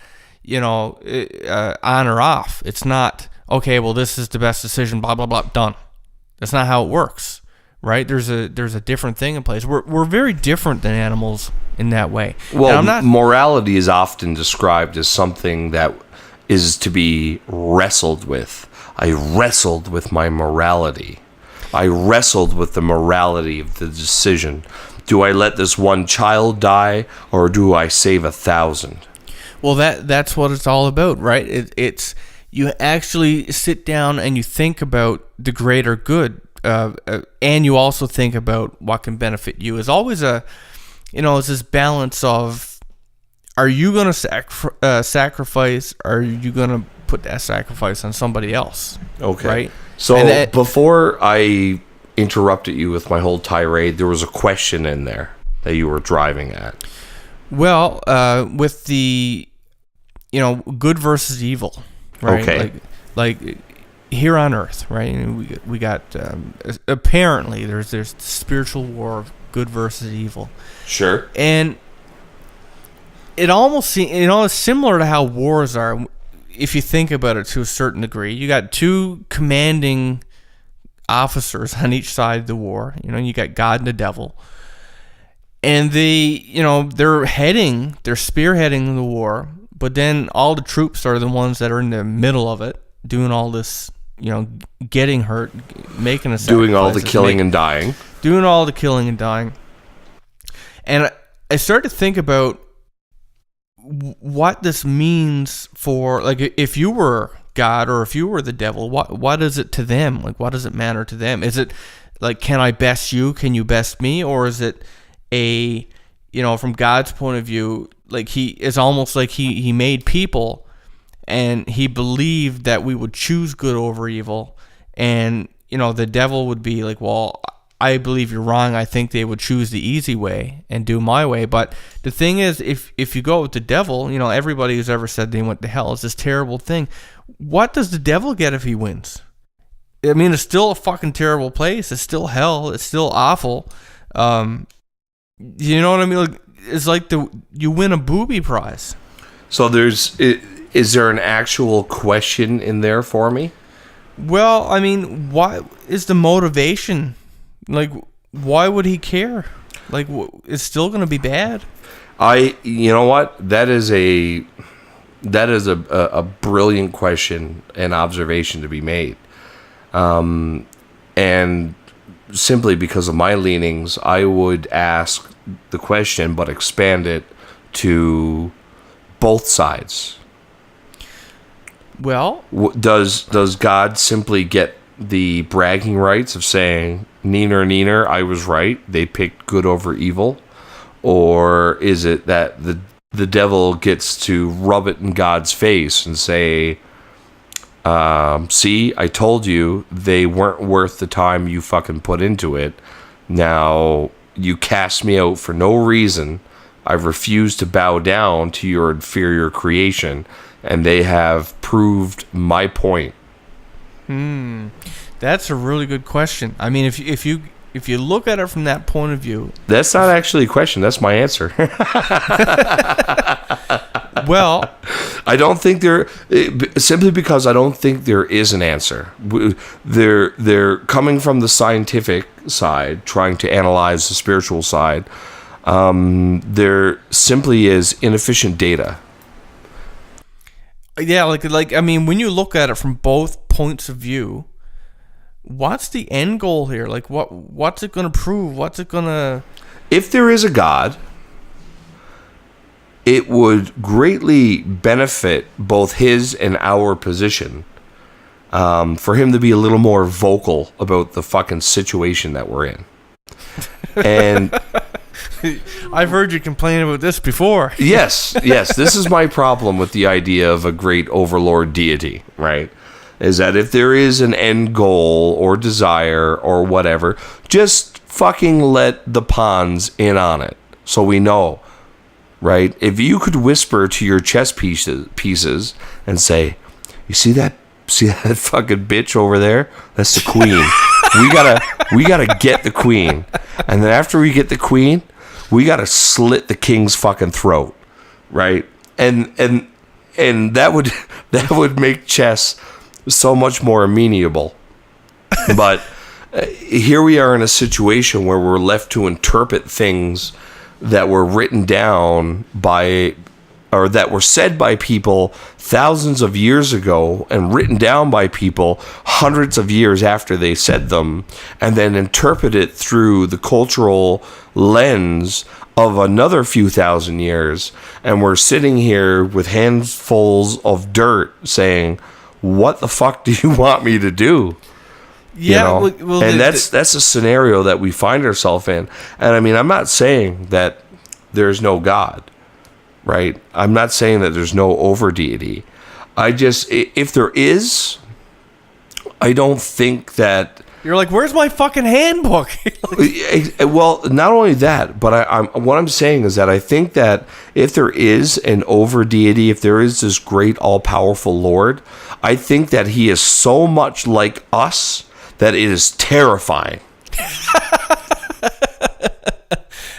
on or off. It's not, okay, well, this is the best decision, blah, blah, blah, done. That's not how it works, right? There's a different thing in place. We're very different than animals in that way. Well, morality is often described as something that is to be wrestled with. I wrestled with my morality. I wrestled with the morality of the decision. Do I let this one child die, or do I save 1,000? Well, that's what it's all about, right? It's you actually sit down and you think about the greater good, and you also think about what can benefit you. It's always it's this balance of, are you going to sacrifice, or are you going to put that sacrifice on somebody else? Okay. Right? So before I interrupted you with my whole tirade, there was a question in there that you were driving at. Well, with the good versus evil, right? Okay. Like here on Earth, right? And we got apparently there's spiritual war of good versus evil. Sure. And it almost seems, it's similar to how wars are, if you think about it to a certain degree. You got two commanding officers on each side of the war. You got God and the devil. And they're spearheading the war, but then all the troops are the ones that are in the middle of it, doing all this, getting hurt, making a sacrifice. Doing all the killing and dying. Doing all the killing and dying. And I started to think about what this means for, like, if you were God or if you were the devil, what is it to them? Like, what does it matter to them? Is it like, can I best you? Can you best me? Or is it from God's point of view, like, it's almost like he made people and he believed that we would choose good over evil, and the devil would be like, well, I believe you're wrong. I think they would choose the easy way and do my way. But the thing is, if you go with the devil, everybody who's ever said they went to hell is this terrible thing. What does the devil get if he wins? I mean, it's still a fucking terrible place. It's still hell. It's still awful. You know what I mean? Like, it's like you win a booby prize. So is there an actual question in there for me? Well, I mean, what is the motivation? Like, why would he care? Like, it's still going to be bad. You know what? That is a brilliant question and observation to be made. And simply because of my leanings, I would ask the question, but expand it to both sides. Well, does God simply get the bragging rights of saying, neener, I was right, they picked good over evil? Or is it that the devil gets to rub it in God's face and say, see, I told you they weren't worth the time you fucking put into it. Now, you cast me out for no reason. I've refused to bow down to your inferior creation, and they have proved my point. That's a really good question. I mean, if you look at it from that point of view, that's not actually a question. That's my answer. Well, I don't think simply because I don't think there is an answer. They're coming from the scientific side, trying to analyze the spiritual side. There simply is inefficient data. Yeah, like I mean, when you look at it from both points of view, what's the end goal here? Like, what's it going to prove? What's it going to... If there is a God, it would greatly benefit both his and our position for him to be a little more vocal about the fucking situation that we're in. And... I've heard you complain about this before. Yes. This is my problem with the idea of a great overlord deity, right? Is that if there is an end goal or desire or whatever, just fucking let the pawns in on it so we know, right? If you could whisper to your chess pieces and say, you see that fucking bitch over there? That's the queen. we gotta get the queen. And then after we get the queen, we gotta slit the king's fucking throat, right? And that would make chess so much more amenable. But here we are in a situation where we're left to interpret things that were written down by, or that were said by people thousands of years ago and written down by people hundreds of years after they said them, and then interpret it through the cultural lens of another few thousand years. And we're sitting here with handfuls of dirt saying, what the fuck do you want me to do? Yeah, you know? Well, and that's a scenario that we find ourselves in. And I mean, I'm not saying that there's no God, right? I'm not saying that there's no over deity. If there is, I don't think that... You're like, where's my fucking handbook? Well, not only that, but what I'm saying is that I think that if there is an over deity, if there is this great all-powerful Lord, I think that he is so much like us that it is terrifying.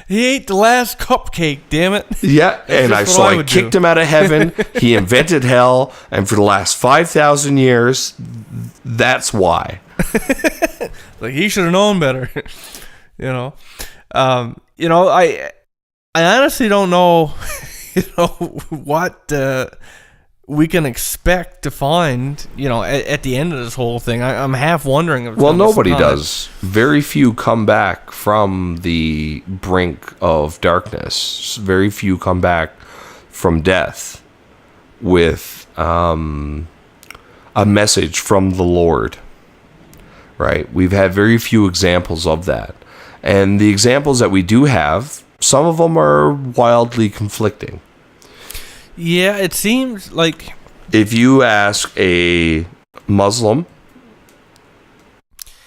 He ate the last cupcake, damn it. Yeah, and I kicked him out of heaven. He invented hell, and for the last 5,000 years, that's why. Like, he should have known better. I honestly don't know, what we can expect to find, at the end of this whole thing. I'm half wondering. Well, nobody does. Very few come back from the brink of darkness. Very few come back from death with a message from the Lord. Right? We've had very few examples of that. And the examples that we do have, some of them are wildly conflicting. Yeah, it seems like... If you ask a Muslim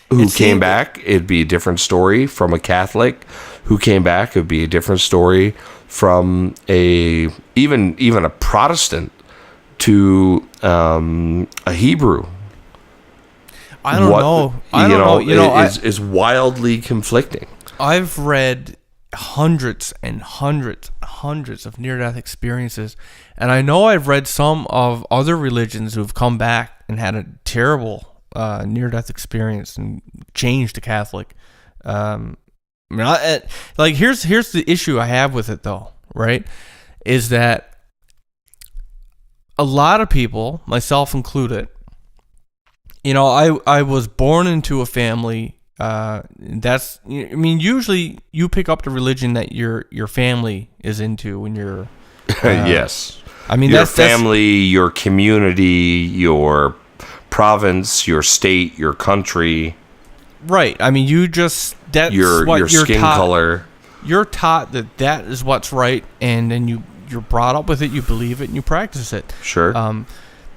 who came back, it'd be a different story. From a Catholic who came back, it'd be a different story. From even a Protestant to a Hebrew. I don't know. Is wildly conflicting. I've read hundreds and hundreds of near-death experiences, and I know I've read some of other religions who've come back and had a terrible near-death experience and changed to Catholic. Here's the issue I have with it, though. Right, is that a lot of people, myself included, I was born into a family. Usually you pick up the religion that your family is into when you're. Yes. Your that's family, your community, your province, your state, your country. Right. That's your what you're skin taught. color. You're taught that is what's right, and then you're brought up with it, you believe it, and you practice it. Sure.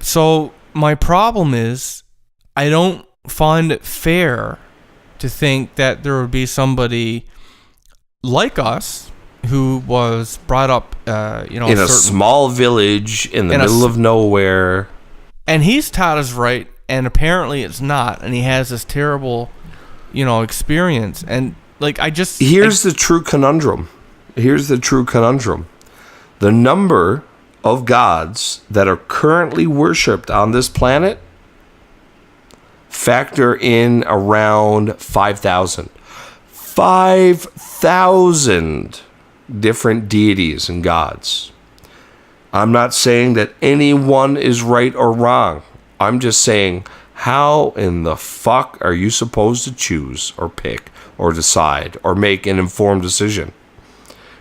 So my problem is I don't find it fair to think that there would be somebody like us who was brought up, in a small village in the middle of nowhere. And he's taught us right, and apparently it's not, and he has this terrible, experience. And Here's the true conundrum. The number of gods that are currently worshipped on this planet factor in around 5,000. 5,000 different deities and gods. I'm not saying that any one is right or wrong. I'm just saying, how in the fuck are you supposed to choose or pick or decide or make an informed decision?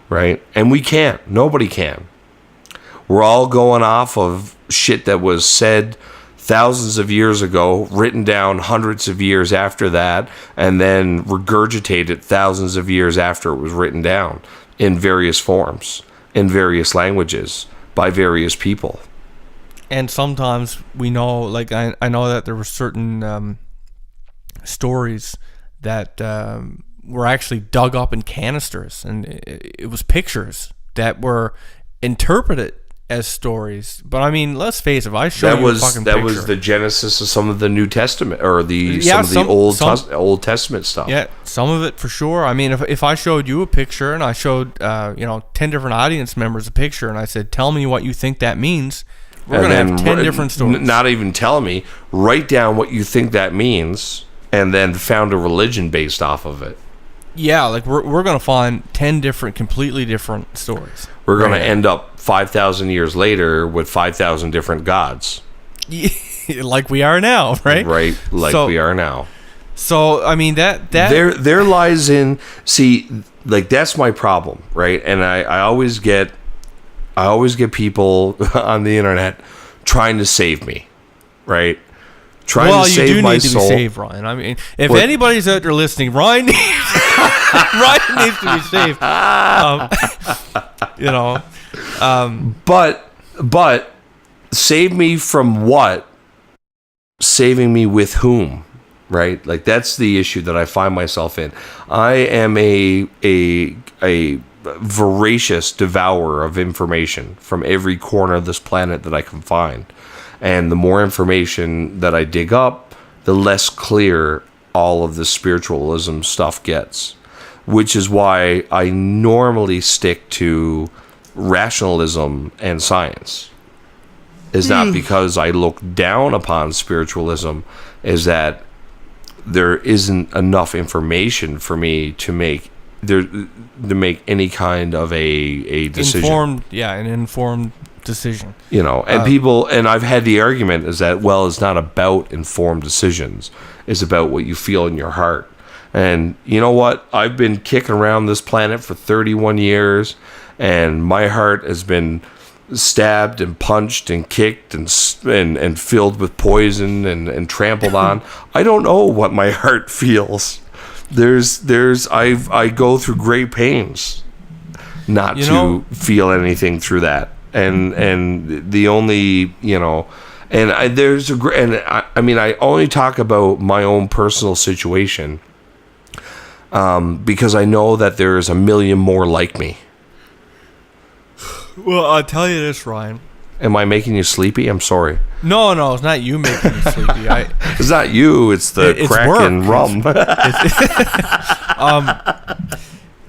Right? And we can't. Nobody can. We're all going off of shit that was said thousands of years ago, written down hundreds of years after that, and then regurgitated thousands of years after it was written down in various forms, in various languages, by various people. And sometimes we know, I know that there were certain stories that were actually dug up in canisters, and it was pictures that were interpreted as stories. But let's face it, if I show you a fucking picture, that was the genesis of some of the New Testament, or some of the Old Testament stuff. Yeah, some of it for sure. If I showed you a picture and I showed 10 different audience members a picture, and I said, "Tell me what you think that means," we're going to have 10 different stories. Not even tell me. Write down what you think that means, and then found a religion based off of it. Yeah, we're going to find 10 completely different stories. We're going to end up 5,000 years later with 5,000 different gods. Like we are now, right? Right, we are now. So, that there lies in, that's my problem, right? And I always get people on the internet trying to save me, right? Trying to save my soul. Well, you do need to be saved, Ryan. If anybody's out there listening, Ryan needs to be saved. But save me from what? Saving me with whom? Right? That's the issue that I find myself in. I am a voracious devourer of information from every corner of this planet that I can find. And the more information that I dig up, the less clear all of the spiritualism stuff gets. Which is why I normally stick to rationalism and science. Is not because I look down upon spiritualism, is that there isn't enough information for me to make any kind of a decision. An informed decision. And people, and I've had the argument is that, well, it's not about informed decisions. It's about what you feel in your heart. And you know what? I've been kicking around this planet for 31 years, and my heart has been stabbed and punched and kicked and filled with poison and trampled on. I don't know what my heart feels. I go through great pains not to feel anything through that. And the only, and I only talk about my own personal situation because I know that there's a million more like me. Well, I'll tell you this, Ryan. Am I making you sleepy? I'm sorry. No, it's not you making me sleepy. It's not you. It's the crack and rum.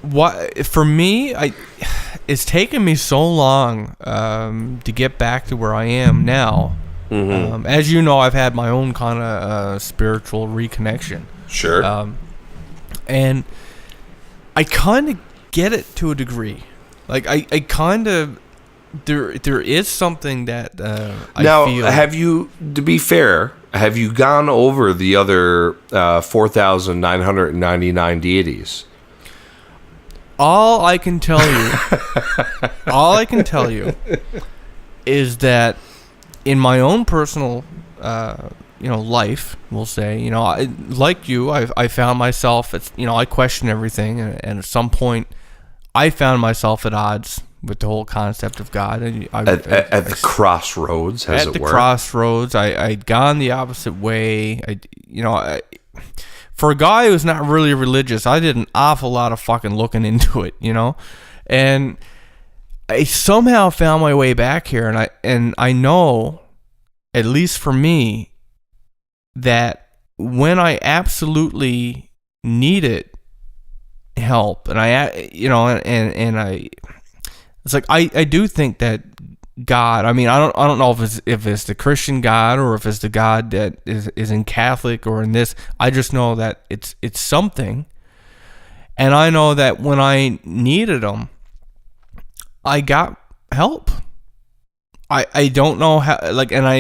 What for me? It's taken me so long to get back to where I am now. Mm-hmm. As you know, I've had my own kind of spiritual reconnection. Sure. And I kind of get it to a degree. I kind of there is something that I now, feel. have you? To be fair, Have you gone over the other 4,999 deities? All I can tell you is that in my own personal, life, we'll say, like you, I found myself, I question everything, and at some point, I found myself at odds with the whole concept of God. At the crossroads, as it were. At the crossroads, I'd gone the opposite way. For a guy who's not really religious, I did an awful lot of fucking looking into it, and I somehow found my way back here, and I know, at least for me, that when I absolutely needed help, and it's like I do think that God. I mean, I don't know if it's the Christian God or if it's the God that is in Catholic or in this. I just know that it's something, and I know that when I needed him, I got help. I don't know how, and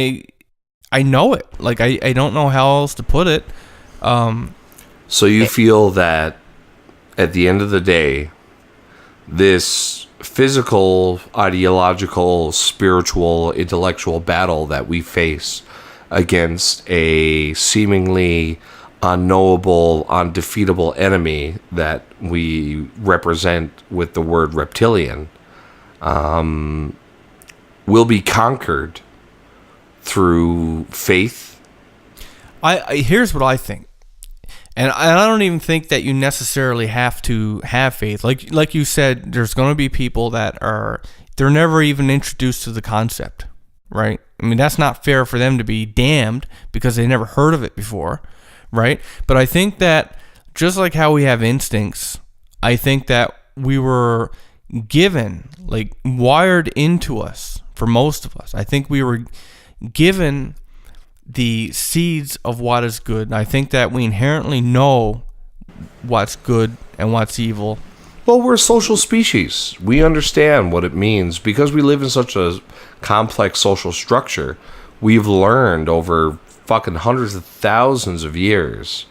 I know it. I don't know how else to put it. So you feel that at the end of the day, this physical, ideological, spiritual, intellectual battle that we face against a seemingly unknowable, undefeatable enemy that we represent with the word reptilian, will be conquered through faith? Here's what I think. And I don't even think that you necessarily have to have faith. Like you said, there's going to be people that they're never even introduced to the concept, right? I mean, that's not fair for them to be damned because they never heard of it before, right? But I think that just like how we have instincts, I think that we were given, wired into us, for most of us. I think we were given the seeds of what is good. I think that we inherently know what's good and what's evil. Well, we're a social species. We understand what it means because we live in such a complex social structure. We've learned over fucking hundreds of thousands of years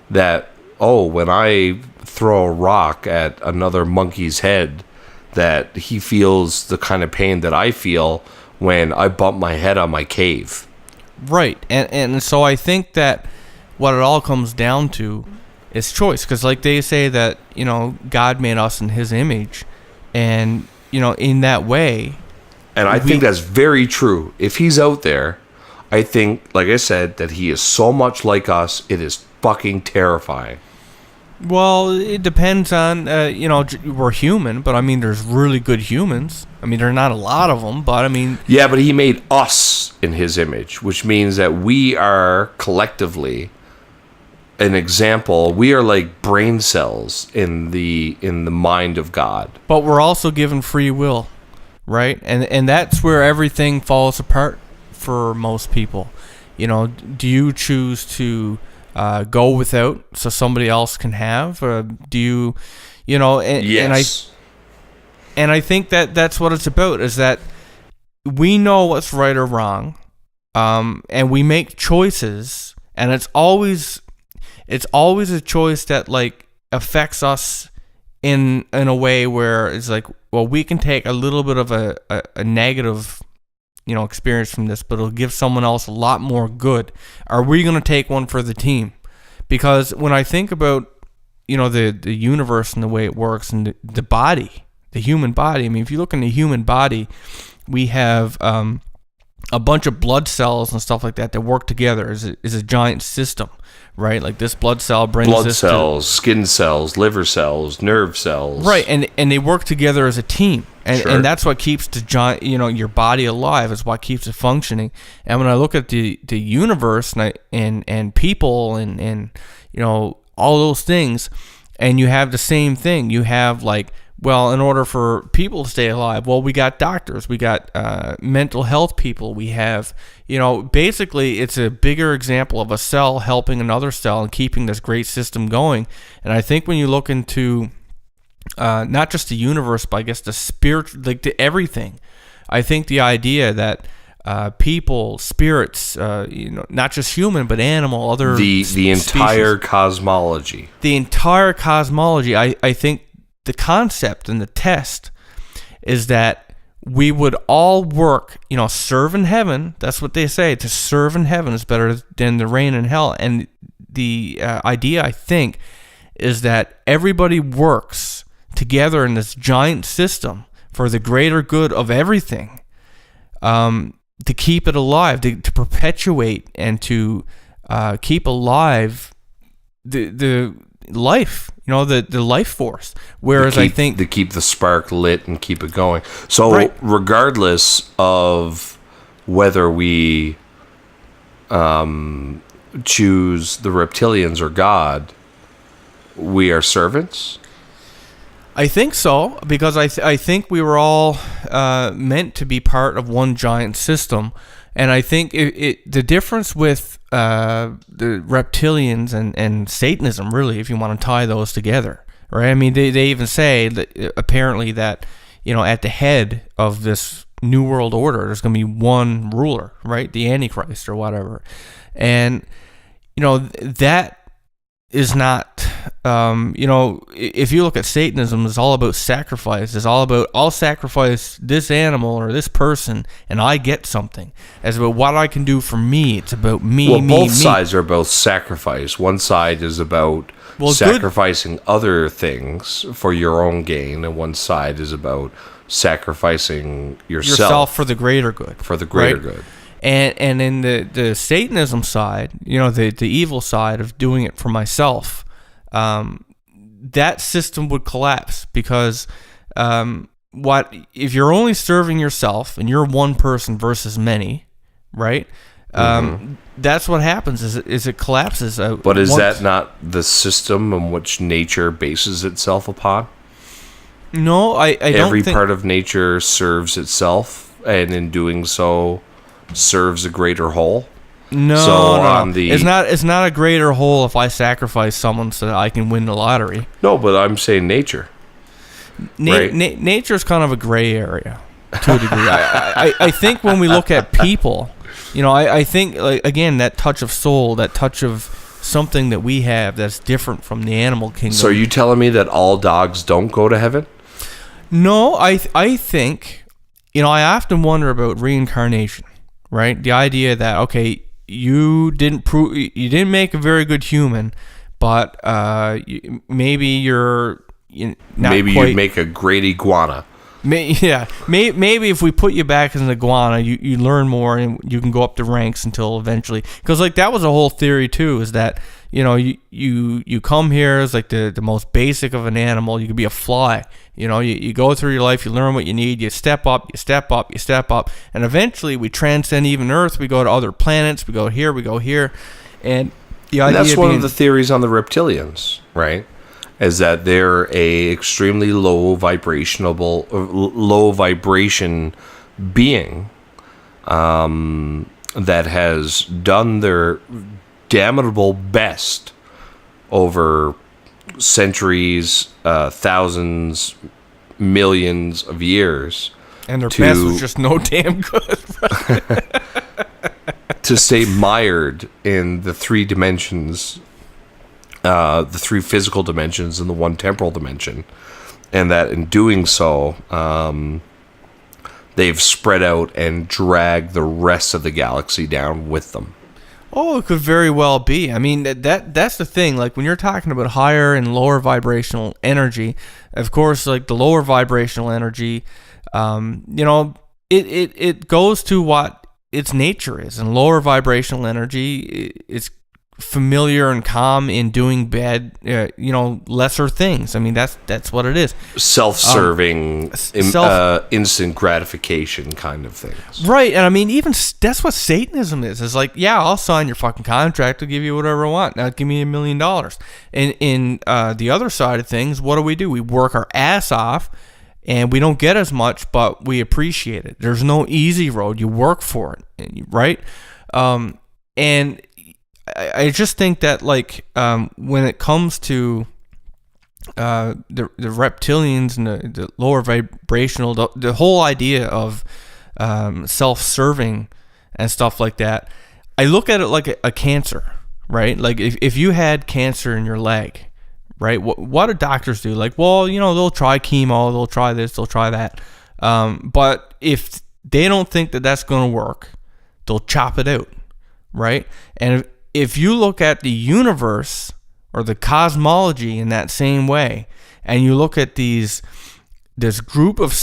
that, when I throw a rock at another monkey's head, that he feels the kind of pain that I feel when I bump my head on my cave. Right, and so I think that what it all comes down to is choice, because they say that, God made us in his image, and, in that way. And I think that's very true. If he's out there, I think, like I said, that he is so much like us, it is fucking terrifying. Well, it depends on, we're human, but I mean, there's really good humans. I mean, there are not a lot of them, but I mean... Yeah, but he made us in his image, which means that we are collectively an example. We are like brain cells in the mind of God. But we're also given free will, right? And that's where everything falls apart for most people. Do you choose to... go without so somebody else can have? Or do you, yes. And I think that that's what it's about, is that we know what's right or wrong, and we make choices, and it's always a choice that affects us in a way where it's we can take a little bit of a negative experience from this, but it'll give someone else a lot more good. Are we going to take one for the team? Because when I think about, the universe and the way it works and the body, the human body, I mean, if you look in the human body, we have a bunch of blood cells and stuff like that work together as a giant system, right? Like this blood cell brings blood cells, skin cells, liver cells, nerve cells. Right, and they work together as a team. And, sure. And that's what keeps the giant, your body alive. Is what keeps it functioning. And when I look at the universe and people and all those things, and you have the same thing. You have in order for people to stay alive, we got doctors, we got mental health people. We have, basically it's a bigger example of a cell helping another cell and keeping this great system going. And I think when you look into not just the universe, but I guess the spirit, to everything. I think the idea that people, spirits, not just human but animal, other the entire cosmology. The entire cosmology. I think the concept and the test is that we would all work, serve in heaven. That's what they say. To serve in heaven is better than to reign in hell. And the idea, I think, is that everybody works together in this giant system for the greater good of everything, to keep it alive, to perpetuate and to keep alive the life, the life force. Whereas I think to keep the spark lit and keep it going. So regardless of whether we choose the reptilians or God, we are servants. I think so, because I think we were all meant to be part of one giant system. And I think the difference with the reptilians and Satanism, really, if you want to tie those together, right? I mean, they even say that apparently that, at the head of this New World Order, there's going to be one ruler, right? The Antichrist or whatever. And, that is not, if you look at Satanism, it's all about sacrifice. It's all about, I'll sacrifice this animal or this person and I get something. It's about what I can do for me. It's about me, well, both me. sides are about sacrifice. One side is about sacrificing other things for your own gain, and one side is about sacrificing yourself for the greater good. For the greater good. And in the Satanism side, the evil side of doing it for myself, that system would collapse, because if you're only serving yourself and you're one person versus many, right? That's what happens. Is it collapses. But is that not the system in which nature bases itself upon? No, I don't think... Every part of nature serves itself, and in doing so serves a greater whole. No. It's not a greater whole if I sacrifice someone so that I can win the lottery. No, but I'm saying nature. Nature's kind of a gray area to a degree. I think when we look at people, I think, like, again, that touch of soul, that touch of something that we have that's different from the animal kingdom. So are you telling me that all dogs don't go to heaven? No, I think, I often wonder about reincarnation. Right, the idea that, okay, you didn't make a very good human, but maybe you're you'd make a great iguana. Maybe if we put you back as an iguana, you learn more and you can go up the ranks until eventually. Because like that was a whole theory too, is that you come here as like the most basic of an animal. You could be a fly. You go through your life, you learn what you need, you step up, and eventually we transcend even Earth. We go to other planets. We go here, and the idea. And that's one of the theories on the reptilians, right? Is that they're a extremely low vibration being that has done their damnable best over centuries, thousands, millions of years, and their best was just no damn good. To stay mired in the three dimensions. The three physical dimensions and the one temporal dimension, and that in doing so, they've spread out and dragged the rest of the galaxy down with them. Oh, it could very well be. I mean, that's the thing. Like when you're talking about higher and lower vibrational energy, of course, like the lower vibrational energy, it goes to what its nature is, and lower vibrational energy is familiar and calm in doing bad, lesser things. I mean, that's what it is. Self-serving, instant gratification kind of things. Right, and I mean, even that's what Satanism is. It's like, yeah, I'll sign your fucking contract. I'll give you whatever I want. Now give me $1 million. And in the other side of things, what do? We work our ass off, and we don't get as much, but we appreciate it. There's no easy road. You work for it, right? And I just think that, like, when it comes to the reptilians and the lower vibrational, the whole idea of self-serving and stuff like that. I look at it like a cancer, right? Like if you had cancer in your leg, right? What do doctors do? Like, well, they'll try chemo, they'll try this, they'll try that. But if they don't think that that's going to work, they'll chop it out, right? And if you look at the universe or the cosmology in that same way, and you look at this group of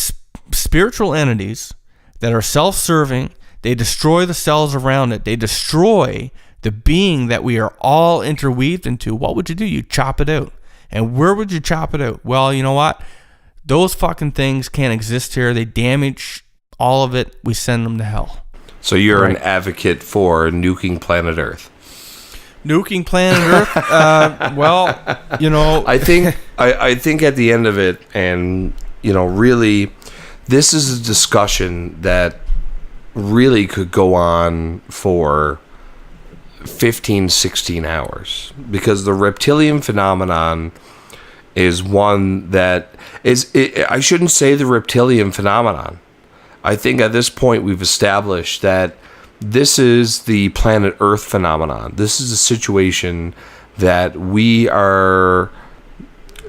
spiritual entities that are self-serving, they destroy the cells around it, they destroy the being that we are all interweaved into, what would you do? You chop it out. And where would you chop it out? Well, you know what? Those fucking things can't exist here. They damage all of it. We send them to hell. So you're an advocate for nuking planet Earth. Nuking planet Earth? Well, I think at the end of it, and, really, this is a discussion that really could go on for 15, 16 hours. Because the reptilian phenomenon is one that I shouldn't say the reptilian phenomenon. I think at this point we've established that this is the planet Earth phenomenon. This is a situation that we are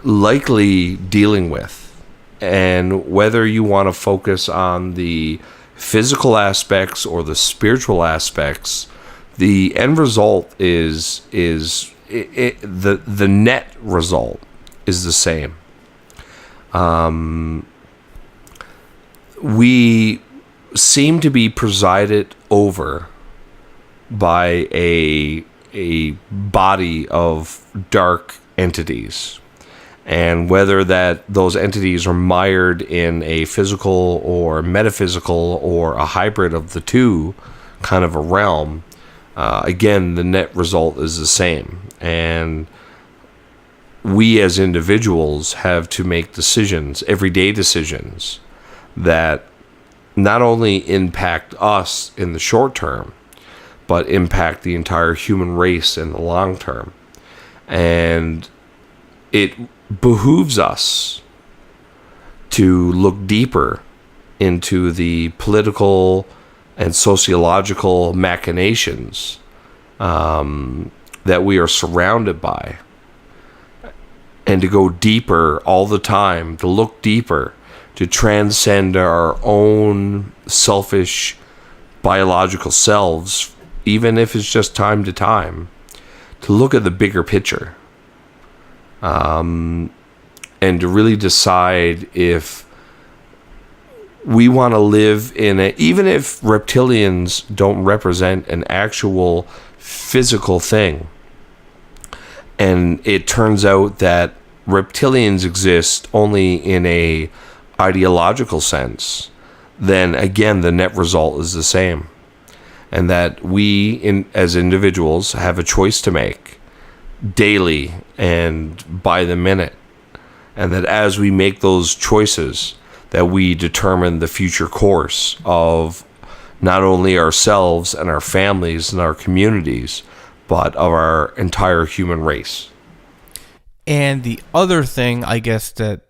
likely dealing with. And whether you want to focus on the physical aspects or the spiritual aspects, the end result is the net result is the same. We seem to be presided over by a body of dark entities, and whether those entities are mired in a physical or metaphysical or a hybrid of the two kind of a realm, again, the net result is the same. And we as individuals have to make decisions, everyday decisions, that not only impact us in the short term, but impact the entire human race in the long term. And it behooves us to look deeper into the political and sociological machinations that we are surrounded by, and to go deeper all the time, to look deeper, to transcend our own selfish biological selves, even if it's just time to time, to look at the bigger picture, and to really decide if we want to live in it, even if reptilians don't represent an actual physical thing, and it turns out that reptilians exist only in a ideological sense, then again the net result is the same, and that we as individuals have a choice to make daily and by the minute, and that as we make those choices, that we determine the future course of not only ourselves and our families and our communities, but of our entire human race. And the other thing, I guess, that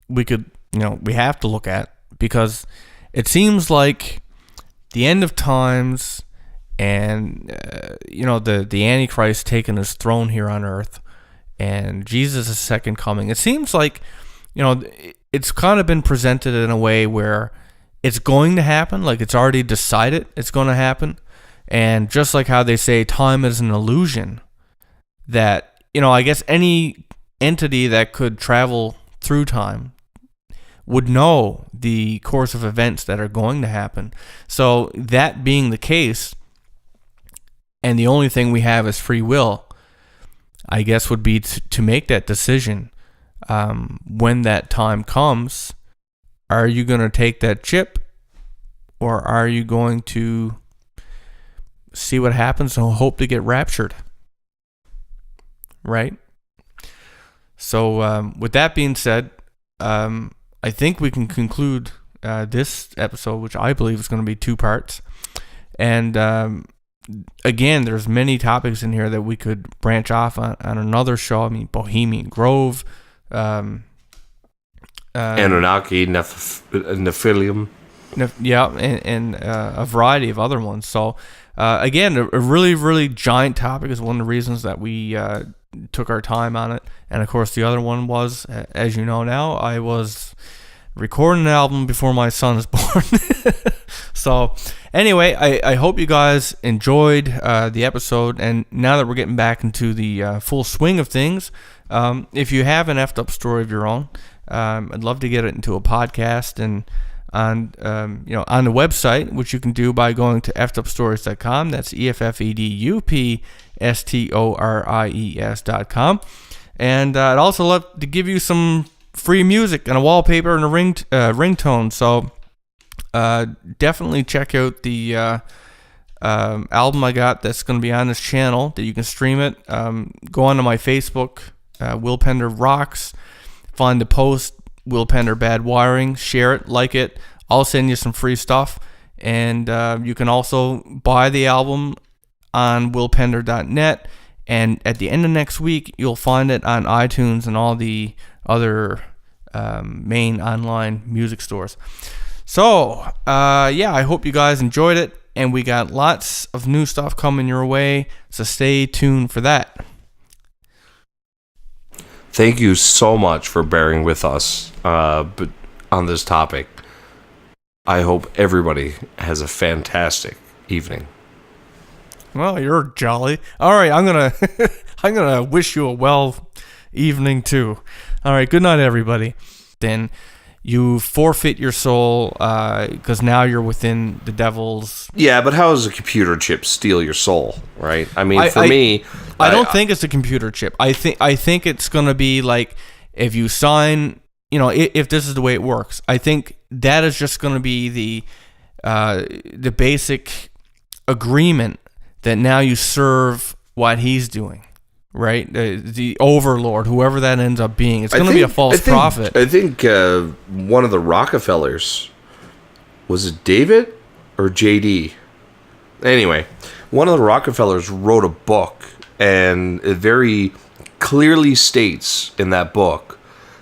we could, we have to look at, because it seems like the end of times and, the Antichrist taking his throne here on earth and Jesus' second coming, it seems like, it's kind of been presented in a way where it's going to happen, like it's already decided it's going to happen. And just like how they say time is an illusion, that, I guess any entity that could travel through time would know the course of events that are going to happen. So that being the case, and the only thing we have is free will, I guess would be to make that decision when that time comes. Are you going to take that chip, or are you going to see what happens and hope to get raptured? Right? So with that being said, I think we can conclude this episode, which I believe is going to be 2 parts. And again, there's many topics in here that we could branch off on another show. I mean, Bohemian Grove, Anunnaki, Nephilim. Yeah, and a variety of other ones. So, again, a really, really giant topic is one of the reasons that we took our time on it. And, of course, the other one was, as you know now, I was recording an album before my son is born. So, anyway, I hope you guys enjoyed the episode. And now that we're getting back into the full swing of things, if you have an effed up story of your own, I'd love to get it into a podcast and on the website, which you can do by going to effedupstories.com. That's effedupstories.com. And I'd also love to give you some free music and a wallpaper and a ringtone. So definitely check out the album I got that's going to be on this channel that you can stream it. Go onto my Facebook, Will Pender Rocks. Find the post, Will Pender Bad Wiring, share it, like it. I'll send you some free stuff. And you can also buy the album on willpender.net. And at the end of next week, you'll find it on iTunes and all the other main online music stores. So, I hope you guys enjoyed it. And we got lots of new stuff coming your way. So stay tuned for that. Thank you so much for bearing with us but on this topic. I hope everybody has a fantastic evening. Well, you're jolly. All right, I'm gonna wish you a well evening too. All right, good night, everybody. Then you forfeit your soul because now you're within the devil's. Yeah, but how does a computer chip steal your soul, right? I mean, I don't think it's a computer chip. I think it's gonna be like if you sign, if this is the way it works. I think that is just gonna be the basic agreement that now you serve what he's doing. Right, the overlord, whoever that ends up being, it's going to be a false prophet. I think one of the Rockefellers, was it David or JD? Anyway, one of the Rockefellers wrote a book, and it very clearly states in that book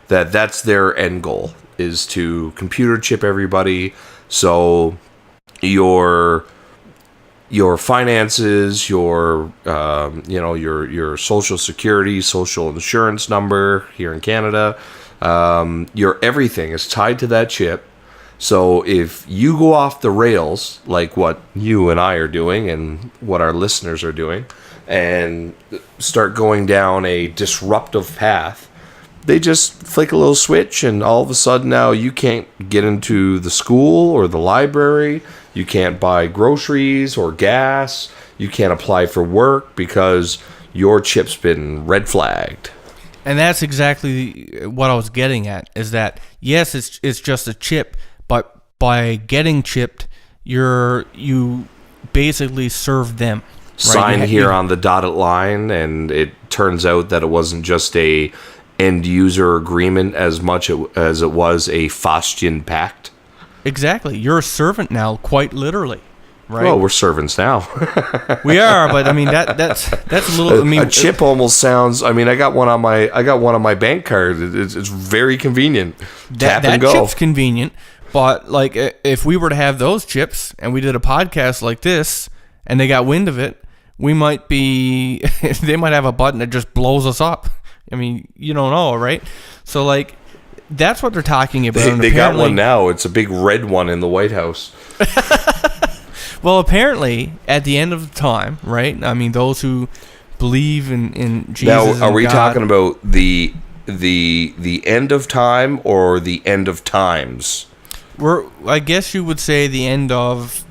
that that's their end goal, is to computer chip everybody. So your finances, your social security, social insurance number here in Canada, your everything is tied to that chip. So if you go off the rails, like what you and I are doing and what our listeners are doing, and start going down a disruptive path, they just flick a little switch and all of a sudden now you can't get into the school or the library. You can't buy groceries or gas. You can't apply for work because your chip's been red flagged. And that's exactly what I was getting at, is that, yes, it's just a chip, but by getting chipped, you basically serve them. Right? Sign here on the dotted line, and it turns out that it wasn't just a end-user agreement as much as it was a Faustian pact. Exactly. You're a servant now, quite literally, right? Well, we're servants now. We are, but I mean that's a little. I mean, a chip almost sounds. I mean, I got one on my bank card. It's very convenient. Tap and go. That chip's convenient, but like if we were to have those chips and we did a podcast like this and they got wind of it, we might be. They might have a button that just blows us up. I mean, you don't know, right? So like. That's what they're talking about. They got one now. It's a big red one in the White House. Well, apparently, at the end of the time, right? I mean, those who believe in Jesus. Now, are we God, talking about the end of time or the end of times? I guess you would say the end of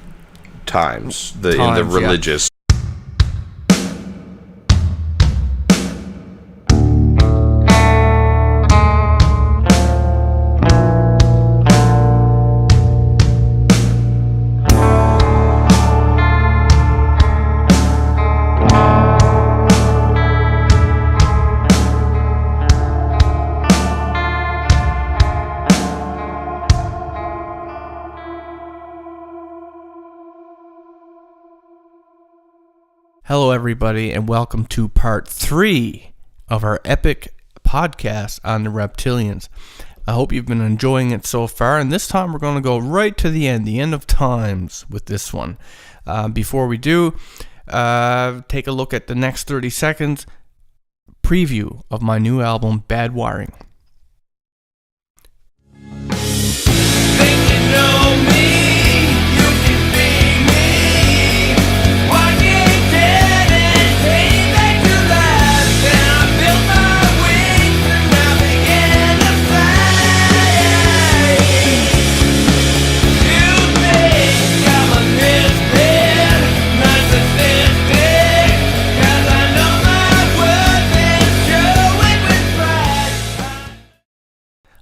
times. In the religious. Yeah. Hello, everybody, and welcome to part 3 of our epic podcast on the reptilians. I hope you've been enjoying it so far. And this time we're going to go right to the end of times with this one. Before we do, take a look at the next 30 seconds preview of my new album, Bad Wiring.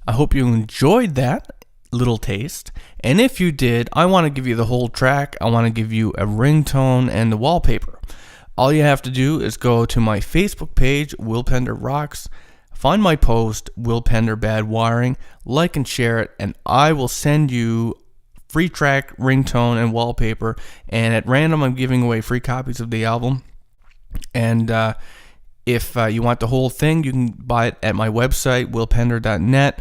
I hope you enjoyed that little taste, and if you did, I want to give you the whole track. I want to give you a ringtone and the wallpaper. All you have to do is go to my Facebook page, Will Pender Rocks, find my post, Will Pender Bad Wiring, like and share it, and I will send you free track, ringtone, and wallpaper, and at random I'm giving away free copies of the album. And if you want the whole thing, you can buy it at my website, willpender.net.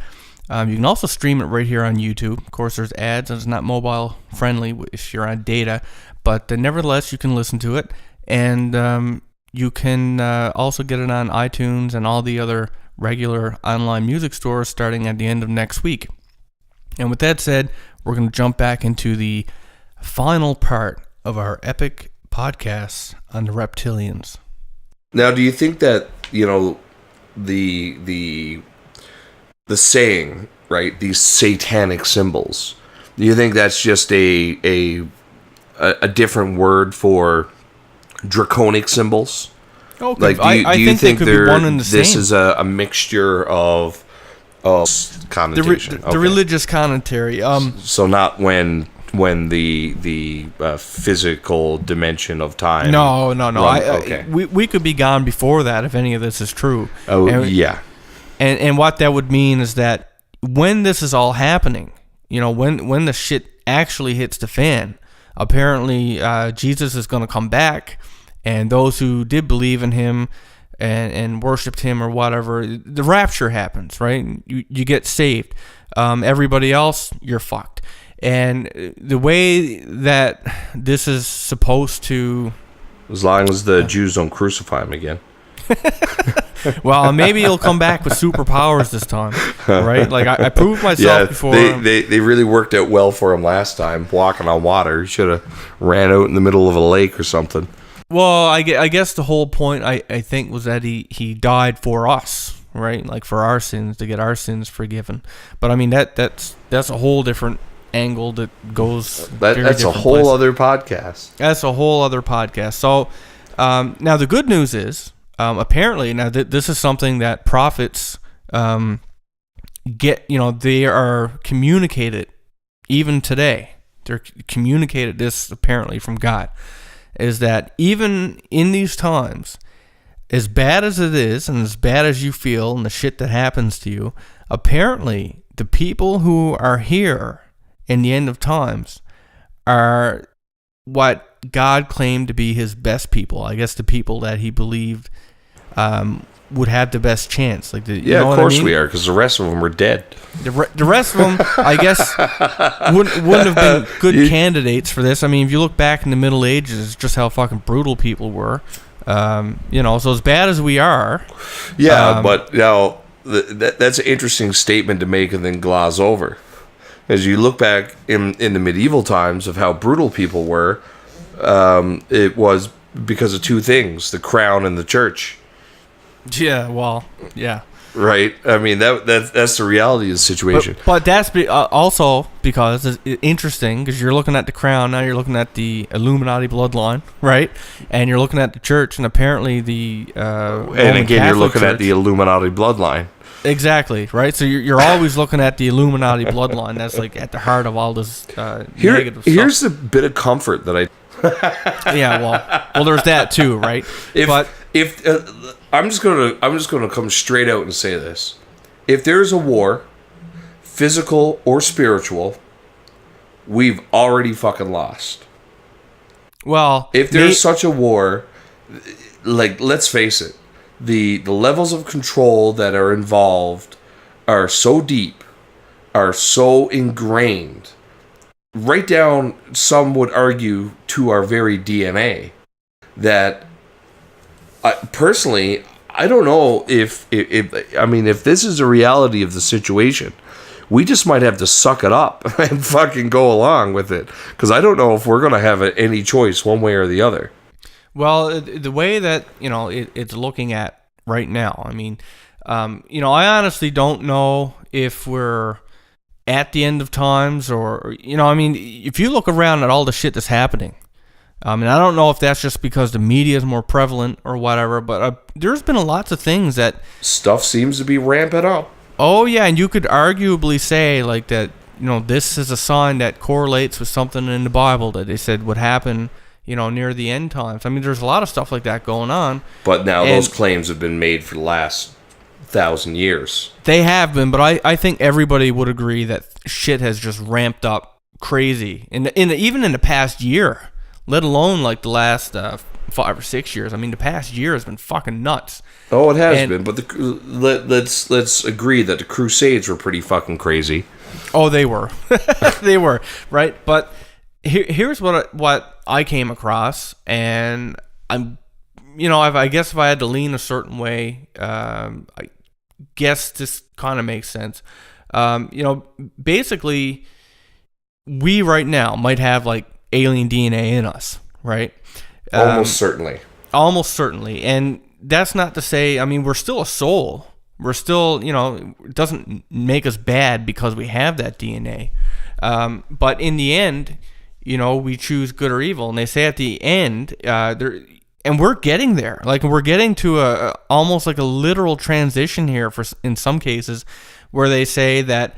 You can also stream it right here on YouTube. Of course, there's ads, and it's not mobile friendly if you're on data, but nevertheless, you can listen to it. And you can also get it on iTunes and all the other regular online music stores starting at the end of next week. And with that said, we're going to jump back into the final part of our epic podcast on the reptilians. Now, do you think that, the saying, right, these satanic symbols, do you think that's just a different word for draconic symbols? Okay, like, do you think they could be one and the same. This is a mixture of connotation? The religious commentary. So not when the physical dimension of time. No. Okay. We could be gone before that if any of this is true. Oh, yeah. And what that would mean is that when this is all happening, when the shit actually hits the fan, apparently Jesus is going to come back, and those who did believe in him and worshipped him or whatever, the rapture happens, right? You get saved. Everybody else, you're fucked. And the way that this is supposed to... As long as the Jews don't crucify him again. Well, maybe he'll come back with superpowers this time, right? Like, I proved myself before. They really worked out well for him last time, walking on water. He should have ran out in the middle of a lake or something. Well, I guess the whole point, I think, was that he died for us, right? Like, for our sins, to get our sins forgiven. But, I mean, that's a whole different angle that goes that's a whole other podcast. That's a whole other podcast. So, now the good news is... apparently, now this is something that prophets get, they are communicated even today. They're communicated this apparently from God, is that even in these times, as bad as it is and as bad as you feel and the shit that happens to you, apparently the people who are here in the end of times are what God claimed to be his best people. I guess the people that he believed would have the best chance. Like, of course we are, because the rest of them are dead. The rest of them, I guess, wouldn't have been good candidates for this. I mean, if you look back in the Middle Ages, just how fucking brutal people were. So as bad as we are. Yeah, but now that's an interesting statement to make and then gloss over. As you look back in the medieval times of how brutal people were, it was because of two things: the crown and the church. Yeah, well, yeah. Right? I mean, that's the reality of the situation. But that's also because it's interesting, because you're looking at the crown, now you're looking at the Illuminati bloodline, right? And you're looking at the church, and apparently the and again, Catholic you're looking church. at the Illuminati bloodline. Exactly, right? So you're always looking at the Illuminati bloodline. That's like at the heart of all this negative stuff. Here's a bit of comfort that I... Yeah, well, there's that too, right? If I'm just gonna come straight out and say this: if there's a war, physical or spiritual, we've already fucking lost. Well, if there's such a war, like, let's face it, the levels of control that are involved are so deep are so ingrained, right down, some would argue, to our very DNA, that personally, I don't know if this is a reality of the situation, we just might have to suck it up and fucking go along with it, because I don't know if we're going to have any choice one way or the other. Well, the way that, it's looking at right now, I honestly don't know if we're at the end of times or, if you look around at all the shit that's happening, and I don't know if that's just because the media is more prevalent or whatever, but there's been lots of things that... Stuff seems to be ramping up. Oh, yeah, and you could arguably say, like, that, this is a sign that correlates with something in the Bible that they said would happen, near the end times. There's a lot of stuff like that going on. But now those claims have been made for the last 1,000 years. They have been, but I think everybody would agree that shit has just ramped up crazy. Even in the past year, let alone like the last 5 or 6 years. The past year has been fucking nuts. Oh, it has been. But let's agree that the Crusades were pretty fucking crazy. Oh, they were. They were, right? But here's what I came across, and I guess if I had to lean a certain way, I guess this kind of makes sense. Basically, we right now might have like alien DNA in us, right? Almost certainly. Almost certainly. And that's not to say, we're still a soul. We're still, it doesn't make us bad because we have that DNA. But in the end, we choose good or evil. And they say at the end, and we're getting there. Like, we're getting to a almost like a literal transition here in some cases, where they say that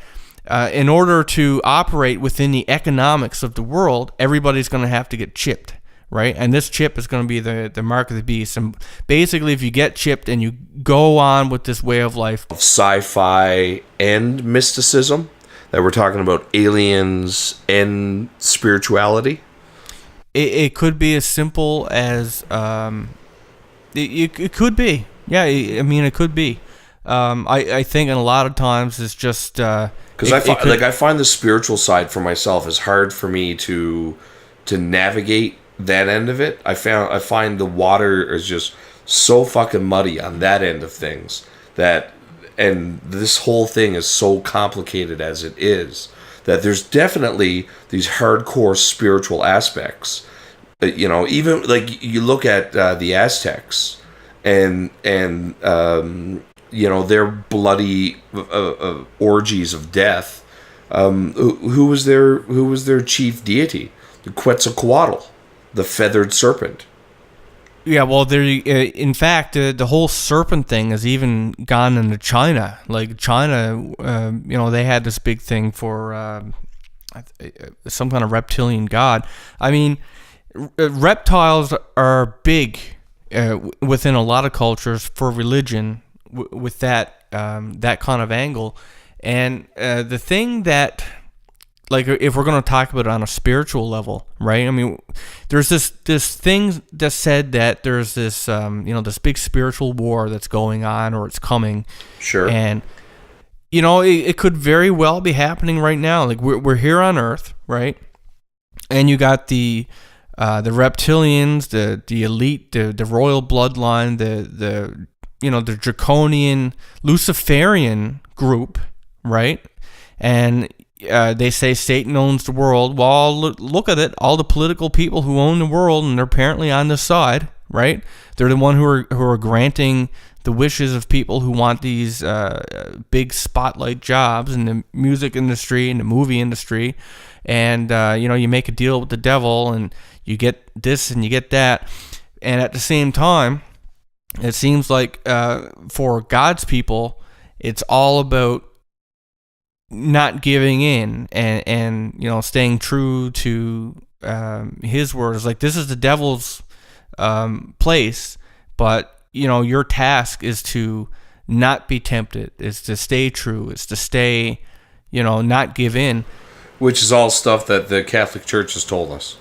in order to operate within the economics of the world, everybody's going to have to get chipped, right? And this chip is going to be the mark of the beast. And basically, if you get chipped and you go on with this way of life, of sci-fi and mysticism, that we're talking about aliens and spirituality. It could be as simple as it could be. Yeah, it could be. I think in a lot of times it's just because I find the spiritual side for myself is hard for me to navigate that end of it. I find the water is just so fucking muddy on that end of things, and this whole thing is so complicated as it is, that there's definitely these hardcore spiritual aspects. Even like you look at the Aztecs and their bloody orgies of death. Who was their chief deity? The Quetzalcoatl, the feathered serpent. Yeah, well, in fact, the whole serpent thing has even gone into China. Like China, they had this big thing for some kind of reptilian god. Reptiles are big within a lot of cultures for religion with that kind of angle. And the thing that, like, if we're going to talk about it on a spiritual level, right? There's this thing that said that there's this this big spiritual war that's going on, or it's coming. Sure. And it could very well be happening right now. Like, we're here on Earth, right? And you got the reptilians, the elite, the royal bloodline, the draconian Luciferian group, right? And they say Satan owns the world. Well, look at it. All the political people who own the world, and they're apparently on this side, right? They're the one who are granting the wishes of people who want these big spotlight jobs in the music industry and the movie industry. And you make a deal with the devil, and you get this and you get that. And at the same time, it seems like for God's people, it's all about not giving in and staying true to his words. Like, this is the devil's place, but your task is to not be tempted, is to stay true, is to stay, not give in. Which is all stuff that the Catholic Church has told us.